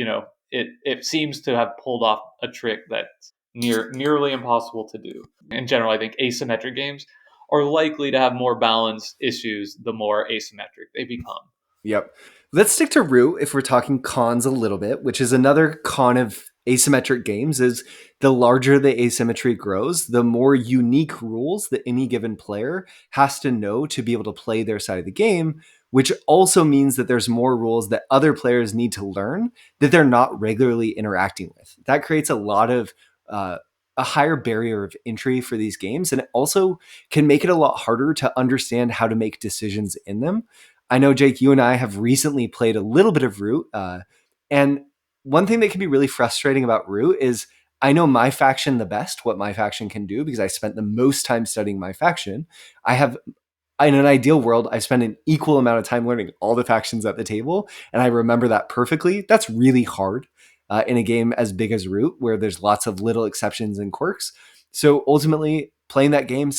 it seems to have pulled off a trick that's nearly impossible to do. In general, I think asymmetric games are likely to have more balance issues the more asymmetric they become. Yep. Let's stick to root if we're talking cons a little bit, which is another con of asymmetric games is the larger the asymmetry grows, the more unique rules that any given player has to know to be able to play their side of the game, which also means that there's more rules that other players need to learn that they're not regularly interacting with. That creates a lot of a higher barrier of entry for these games, and it also can make it a lot harder to understand how to make decisions in them. I know, Jake, you and I have recently played a little bit of Root. And one thing that can be really frustrating about Root is I know my faction the best, what my faction can do, because I spent the most time studying my faction. I have, in an ideal world, I've spent an equal amount of time learning all the factions at the table, and I remember that perfectly. That's really hard in a game as big as Root, where there's lots of little exceptions and quirks. So ultimately, playing that game,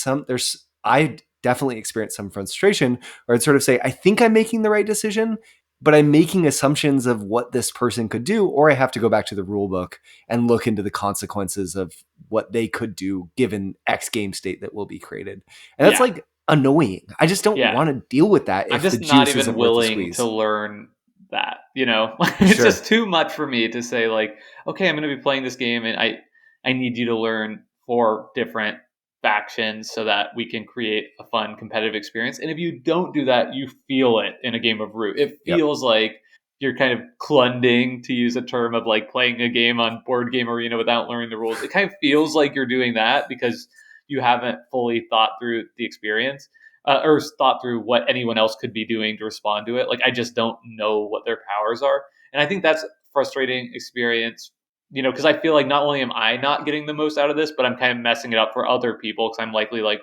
I definitely experienced some frustration where I'd sort of say, I think I'm making the right decision, but I'm making assumptions of what this person could do, or I have to go back to the rule book and look into the consequences of what they could do given X game state that will be created. And that's like annoying. I just don't want to deal with that I'm if the just not juice even isn't worth the willing squeeze. to learn that, it's Sure. just too much for me to say like, okay, I'm going to be playing this game and I need you to learn 4 different factions so that we can create a fun competitive experience. And if you don't do that, you feel it in a game of Root. It feels like you're kind of clunding, to use a term of like playing a game on Board Game Arena without learning the rules. It kind of feels like you're doing that because you haven't fully thought through the experience. Or thought through what anyone else could be doing to respond to it. Like, I just don't know what their powers are. And I think that's a frustrating experience, because I feel like not only am I not getting the most out of this, but I'm kind of messing it up for other people because I'm likely like,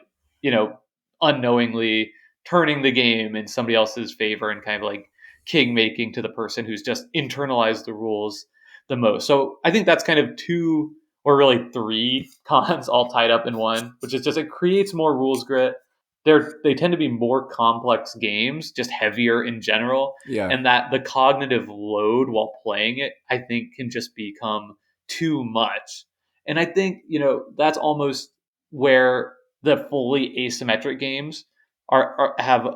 unknowingly turning the game in somebody else's favor and kind of like king making to the person who's just internalized the rules the most. So I think that's kind of 2 or really 3 cons all tied up in one, which is just it creates more rules grit. They tend to be more complex games, just heavier in general, and that the cognitive load while playing it, I think, can just become too much. And I think that's almost where the fully asymmetric games have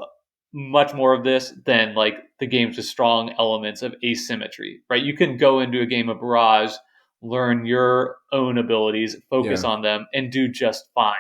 much more of this than like the games with strong elements of asymmetry, right? You can go into a game of Barrage, learn your own abilities, focus on them, and do just fine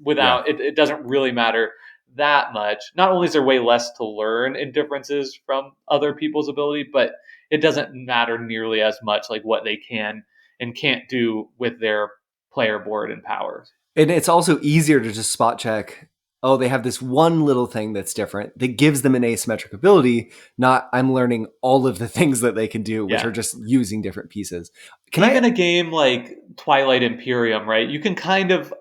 without it doesn't really matter that much. Not only is there way less to learn in differences from other people's ability, but it doesn't matter nearly as much like what they can and can't do with their player board and powers. And it's also easier to just spot check, oh, they have this one little thing that's different that gives them an asymmetric ability, not I'm learning all of the things that they can do, which are just using different pieces. Even a game like Twilight Imperium, right? You can kind of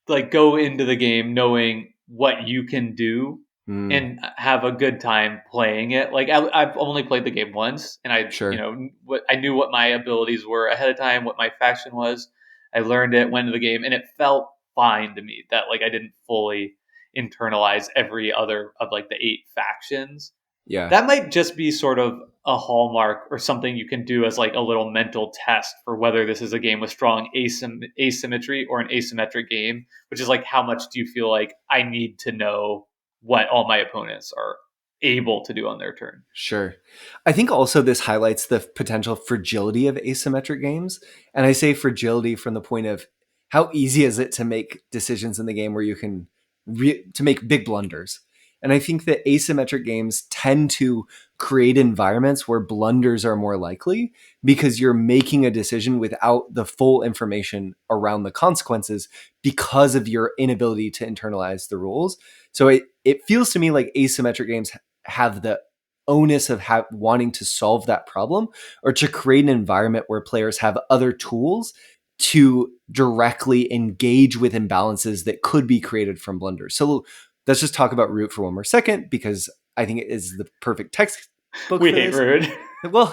like go into the game knowing what you can do and have a good time playing it. Like I've only played the game once, and I knew what my abilities were ahead of time, what my faction was. I learned it, went into the game, and it felt fine to me that like I didn't fully internalize every other of like the 8 factions. That might just be sort of a hallmark or something you can do as like a little mental test for whether this is a game with strong asymmetry or an asymmetric game, which is like, how much do you feel like I need to know what all my opponents are able to do on their turn? Sure. I think also this highlights the potential fragility of asymmetric games. And I say fragility from the point of how easy is it to make decisions in the game where you can to make big blunders. And I think that asymmetric games tend to create environments where blunders are more likely because you're making a decision without the full information around the consequences because of your inability to internalize the rules. So it feels to me like asymmetric games have the onus of wanting to solve that problem or to create an environment where players have other tools to directly engage with imbalances that could be created from blunders. So let's just talk about Root for one more second, because I think it is the perfect textbook. We hate Root. Well,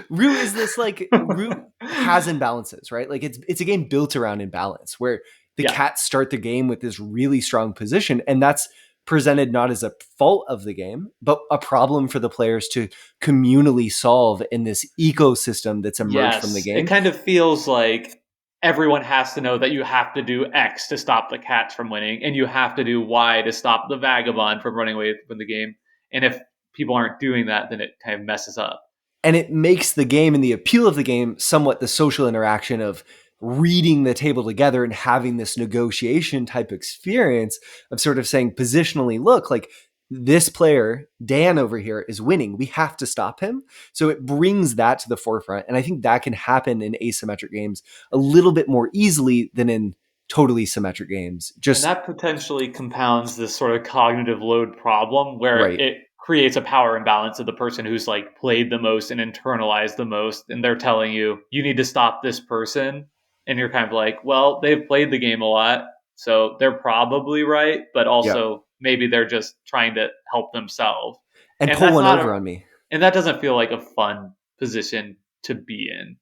Root is this like Root has imbalances, right? Like it's a game built around imbalance where the cats start the game with this really strong position, and that's presented not as a fault of the game, but a problem for the players to communally solve in this ecosystem that's emerged from the game. It kind of feels like everyone has to know that you have to do X to stop the cats from winning, and you have to do Y to stop the vagabond from running away from the game. And if people aren't doing that, then it kind of messes up. And it makes the game and the appeal of the game somewhat the social interaction of reading the table together and having this negotiation type experience of sort of saying positionally, look, like this player, Dan over here, is winning. We have to stop him. So it brings that to the forefront. And I think that can happen in asymmetric games a little bit more easily than in totally symmetric games. And that potentially compounds this sort of cognitive load problem where Right. it creates a power imbalance of the person who's like played the most and internalized the most. And they're telling you, you need to stop this person. And you're kind of like, well, they've played the game a lot, so they're probably right. But also maybe they're just trying to help themselves. And pull that's one not over on me. And that doesn't feel like a fun position to be in.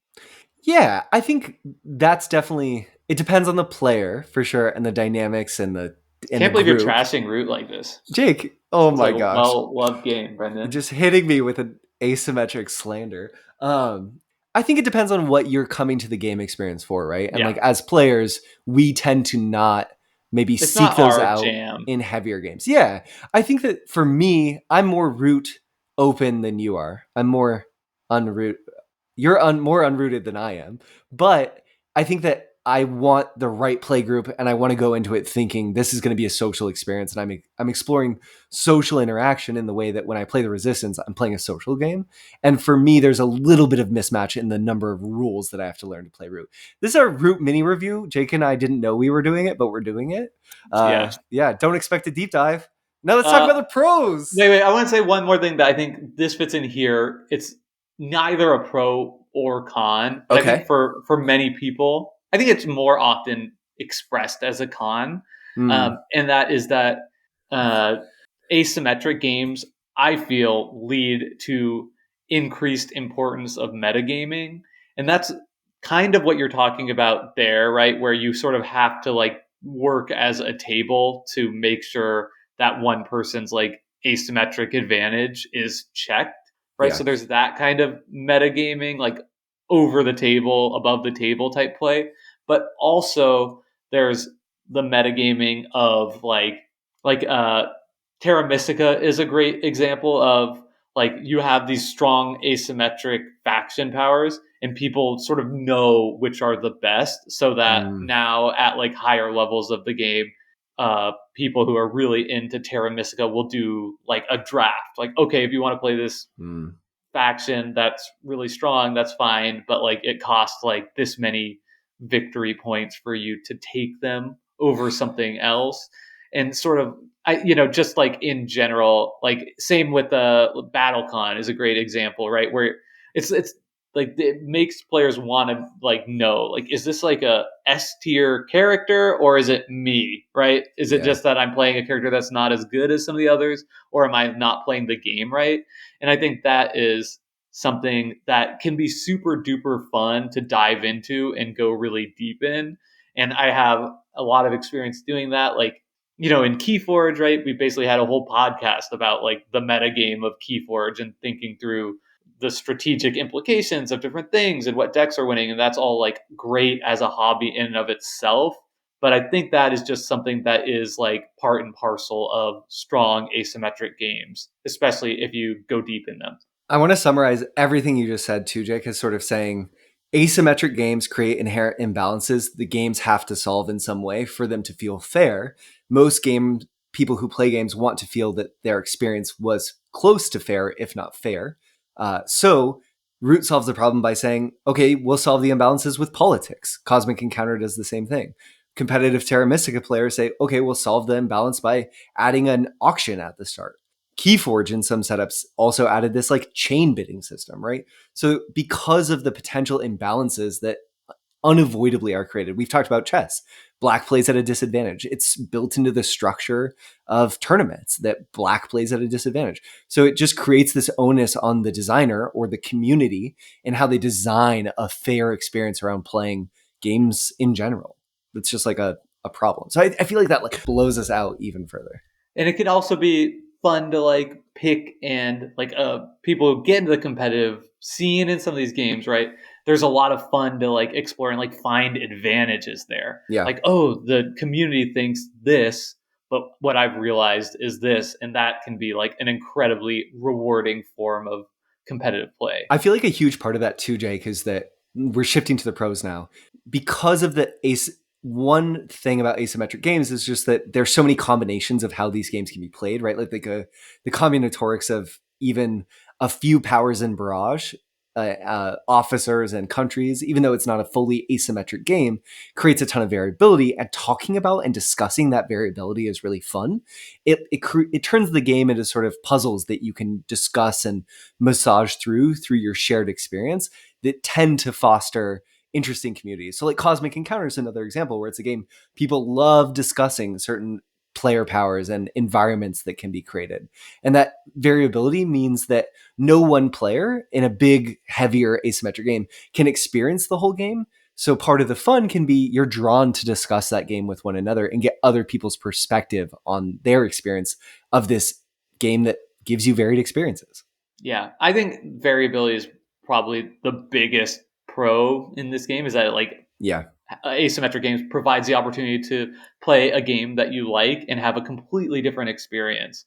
Yeah, I think that's definitely, it depends on the player for sure, and the dynamics and the Can't believe you're trashing Root like this. Jake, oh my gosh. Well-loved game, Brendan. Just hitting me with an asymmetric slander. I think it depends on what you're coming to the game experience for, right? And like as players, we tend to not maybe seek those out in heavier games. Yeah, I think that for me, I'm more root open than you are. I'm more unroot. You're more unrooted than I am. But I think that I want the right play group, and I want to go into it thinking this is going to be a social experience, and I'm exploring social interaction in the way that when I play the Resistance, I'm playing a social game. And for me, there's a little bit of mismatch in the number of rules that I have to learn to play Root. This is our Root mini review. Jake and I didn't know we were doing it, but we're doing it. Yeah. Don't expect a deep dive. Now let's talk about the pros. Wait. I want to say one more thing that I think this fits in here. It's neither a pro or con. But I think for many people, I think it's more often expressed as a con. And that is that asymmetric games, I feel, lead to increased importance of metagaming. And that's kind of what you're talking about there, right? Where you sort of have to like work as a table to make sure that one person's like asymmetric advantage is checked, right? So there's that kind of metagaming, like over the table, above the table type play. But also there's the metagaming of like Terra Mystica is a great example of like you have these strong asymmetric faction powers and people sort of know which are the best, so that now at like higher levels of the game, people who are really into Terra Mystica will do like a draft. Like, okay, if you want to play this faction that's really strong, that's fine, but like it costs like this many victory points for you to take them over something else. And sort of, just like in general, like same with the BattleCon is a great example, right? Where it's like it makes players want to like know, like, is this like a S tier character or is it me, right? Is it just that I'm playing a character that's not as good as some of the others, or am I not playing the game right? And I think that is something that can be super duper fun to dive into and go really deep in. And I have a lot of experience doing that. Like, in Keyforge, right? We basically had a whole podcast about like the meta game of Keyforge and thinking through the strategic implications of different things and what decks are winning. And that's all like great as a hobby in and of itself. But I think that is just something that is like part and parcel of strong asymmetric games, especially if you go deep in them. I want to summarize everything you just said too, Jake, as sort of saying asymmetric games create inherent imbalances the games have to solve in some way for them to feel fair. Most people who play games want to feel that their experience was close to fair, if not fair. So Root solves the problem by saying, okay, we'll solve the imbalances with politics. Cosmic Encounter does the same thing. Competitive Terra Mystica players say, okay, we'll solve the imbalance by adding an auction at the start. Keyforge in some setups also added this like chain bidding system, right? So because of the potential imbalances that unavoidably are created, we've talked about chess. Black plays at a disadvantage. It's built into the structure of tournaments that black plays at a disadvantage. So it just creates this onus on the designer or the community and how they design a fair experience around playing games in general. It's just like a problem. So I feel like that like blows us out even further. And it can also be fun to like pick and like people who get into the competitive scene in some of these games, right? There's a lot of fun to like explore and like find advantages there. Yeah. Like, oh, the community thinks this, but what I've realized is this, and that can be like an incredibly rewarding form of competitive play. I feel like a huge part of that too, Jake, is that we're shifting to the pros now because of the one thing about asymmetric games is just that there's so many combinations of how these games can be played, right? Like the combinatorics of even a few powers in Barrage, officers and countries, even though it's not a fully asymmetric game, creates a ton of variability. And talking about and discussing that variability is really fun. It turns the game into sort of puzzles that you can discuss and massage through your shared experience that tend to foster interesting communities. So like Cosmic Encounters is another example where it's a game people love discussing certain player powers and environments that can be created. And that variability means that no one player in a big, heavier asymmetric game can experience the whole game. So part of the fun can be you're drawn to discuss that game with one another and get other people's perspective on their experience of this game that gives you varied experiences. Yeah, I think variability is probably the biggest pro in this game, is that like asymmetric games provides the opportunity to play a game that you like and have a completely different experience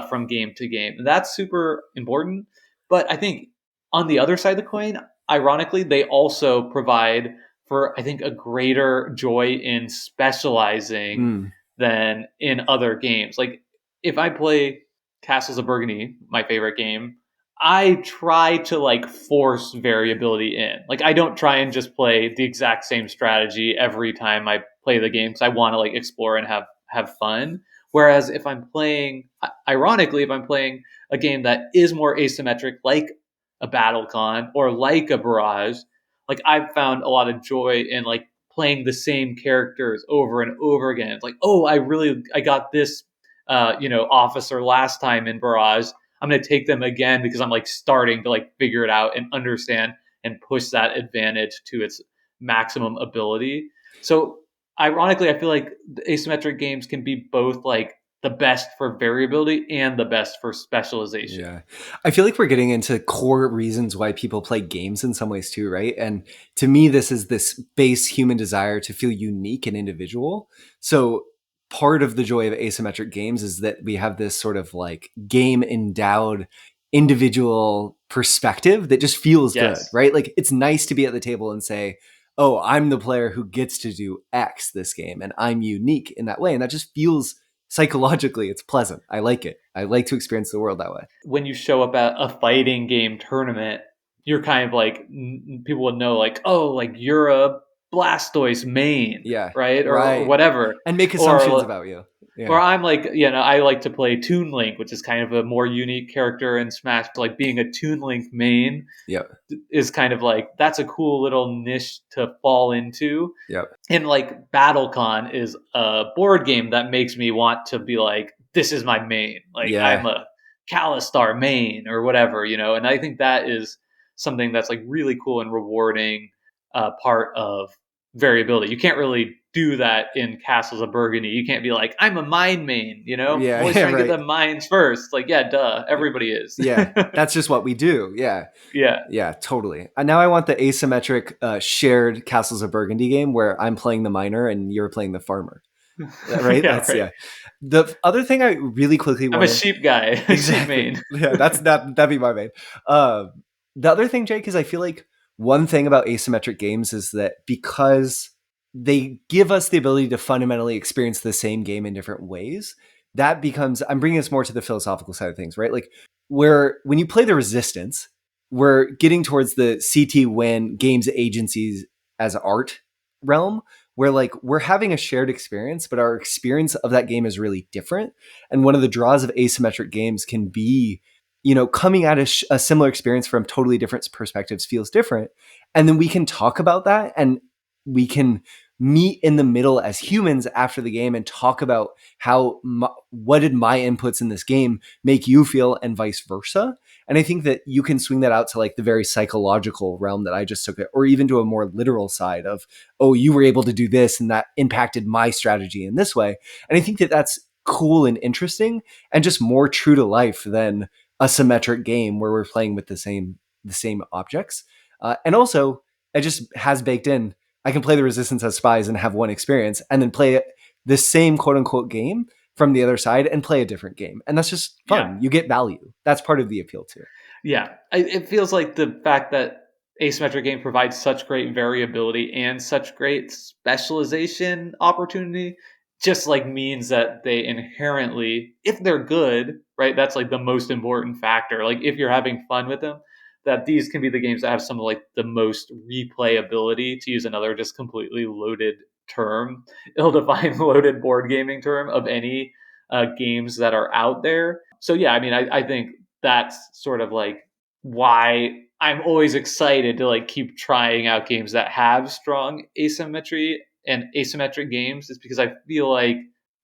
from game to game. And that's super important. But I think on the other side of the coin, ironically, they also provide for, I think, a greater joy in specializing than in other games. Like if I play Castles of Burgundy, my favorite game, I try to like force variability in. Like I don't try and just play the exact same strategy every time I play the game because I want to like explore and have fun. Whereas if I'm playing, ironically, if I'm playing a game that is more asymmetric, like a BattleCON or like a Barrage, like I've found a lot of joy in like playing the same characters over and over again. It's like, oh, I got this, officer last time in Barrage. I'm going to take them again because I'm like starting to like figure it out and understand and push that advantage to its maximum ability. So ironically, I feel like the asymmetric games can be both like the best for variability and the best for specialization. Yeah. I feel like we're getting into core reasons why people play games in some ways too, right? And to me, this is this base human desire to feel unique and individual. So part of the joy of asymmetric games is that we have this sort of like game endowed individual perspective that just feels good, right? Like it's nice to be at the table and say, oh, I'm the player who gets to do X this game and I'm unique in that way. And that just feels psychologically, it's pleasant. I like it. I like to experience the world that way. When you show up at a fighting game tournament, you're kind of like, people would know like, oh, like you're a Blastoise main, right? Or whatever. And make assumptions about you. Yeah. Or I'm like, I like to play Toon Link, which is kind of a more unique character in Smash. Like being a Toon Link main is kind of like, that's a cool little niche to fall into. And like BattleCon is a board game that makes me want to be like, this is my main. Like I'm a Calistar main or whatever, and I think that is something that's like really cool and rewarding part of variability. You can't really do that in Castles of Burgundy. You can't be like, I'm a mine main, always trying to get the mines first. Like, duh, everybody is. That's just what we do. Yeah, totally. And now I want the asymmetric shared Castles of Burgundy game where I'm playing the miner and you're playing the farmer. Right? The other thing I really quickly want. I'm a sheep guy. Exactly. Sheep main. That'd be my main. The other thing, Jake, is I feel like one thing about asymmetric games is that because they give us the ability to fundamentally experience the same game in different ways, that becomes, I'm bringing us more to the philosophical side of things, right? Like when you play the Resistance, we're getting towards the CT Win games agencies as art realm, where like we're having a shared experience, but our experience of that game is really different. And one of the draws of asymmetric games can be, coming at a similar experience from totally different perspectives feels different. And then we can talk about that and we can meet in the middle as humans after the game and talk about what did my inputs in this game make you feel and vice versa. And I think that you can swing that out to like the very psychological realm that I just took it, or even to a more literal side of, oh, you were able to do this and that impacted my strategy in this way. And I think that that's cool and interesting and just more true to life than a symmetric game where we're playing with the same objects. And also it just has baked in, I can play the Resistance as spies and have one experience and then play the same quote unquote game, from the other side and play a different game. And that's just fun. You get value. That's part of the appeal too. Yeah. It feels like the fact that asymmetric game provides such great variability and such great specialization opportunity just like means that they inherently, if they're good, right, that's like the most important factor. Like if you're having fun with them, that these can be the games that have some of like the most replayability, to use another just completely loaded term, ill-defined loaded board gaming term of any games that are out there. So yeah, I mean, I think that's sort of like why I'm always excited to like keep trying out games that have strong asymmetry and asymmetric games, is because I feel like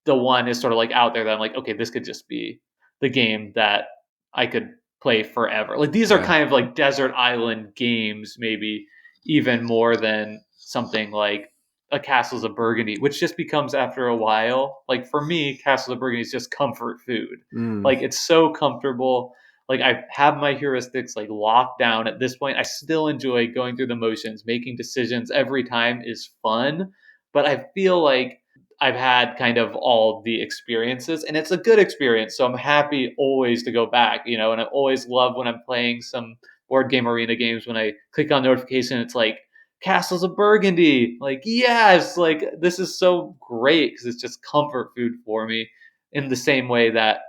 the one is sort of like out there that I'm like, okay, this could just be the game that I could play forever. Like these are kind of like desert island games, maybe even more than something like a Castles of Burgundy, which just becomes after a while. Like for me, Castles of Burgundy is just comfort food. Like it's so comfortable. Like I have my heuristics like locked down at this point. I still enjoy going through the motions, making decisions every time is fun, but I feel like I've had kind of all the experiences and it's a good experience. So I'm happy always to go back, and I always love when I'm playing some board game arena games, when I click on notification, it's like Castles of Burgundy. Like, yes, like this is so great because it's just comfort food for me, in the same way that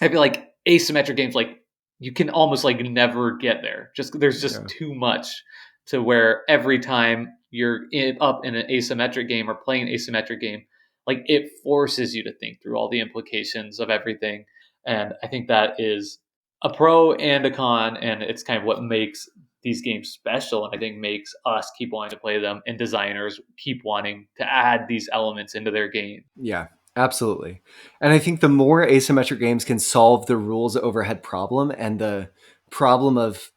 I feel like asymmetric games, like you can almost like never get there. There's just too much to where every time you're up in an asymmetric game or playing an asymmetric game, like it forces you to think through all the implications of everything. And I think that is a pro and a con, and it's kind of what makes these games special, and I think makes us keep wanting to play them, and designers keep wanting to add these elements into their game. Yeah, absolutely. And I think the more asymmetric games can solve the rules overhead problem and the problem of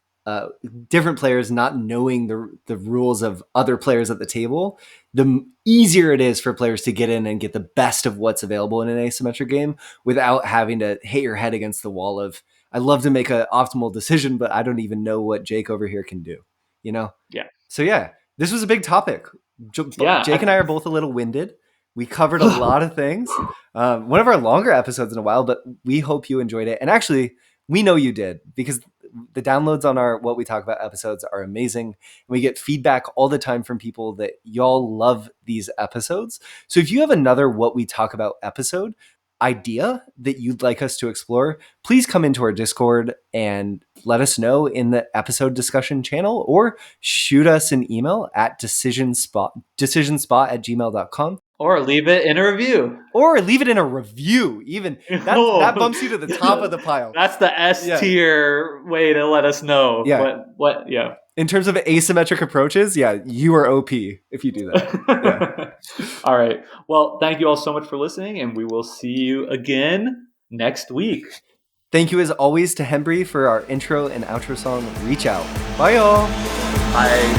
different players not knowing the rules of other players at the table, the easier it is for players to get in and get the best of what's available in an asymmetric game without having to hit your head against the wall of, I love to make an optimal decision, but I don't even know what Jake over here can do, Yeah. So yeah, this was a big topic. Jake and I are both a little winded. We covered a lot of things. One of our longer episodes in a while, but we hope you enjoyed it. And actually, we know you did, because the downloads on our What We Talk About episodes are amazing. And we get feedback all the time from people that y'all love these episodes. So if you have another What We Talk About episode idea that you'd like us to explore, please come into our Discord and let us know in the episode discussion channel, or shoot us an email at decisionspot@gmail.com. Or leave it in a review. Even that bumps you to the top of the pile. That's the S tier way to let us know. Yeah. What? Yeah. In terms of asymmetric approaches, you are OP if you do that. All right. Well, thank you all so much for listening, and we will see you again next week. Thank you as always to Hembry for our intro and outro song, Reach Out. Bye, y'all. Bye.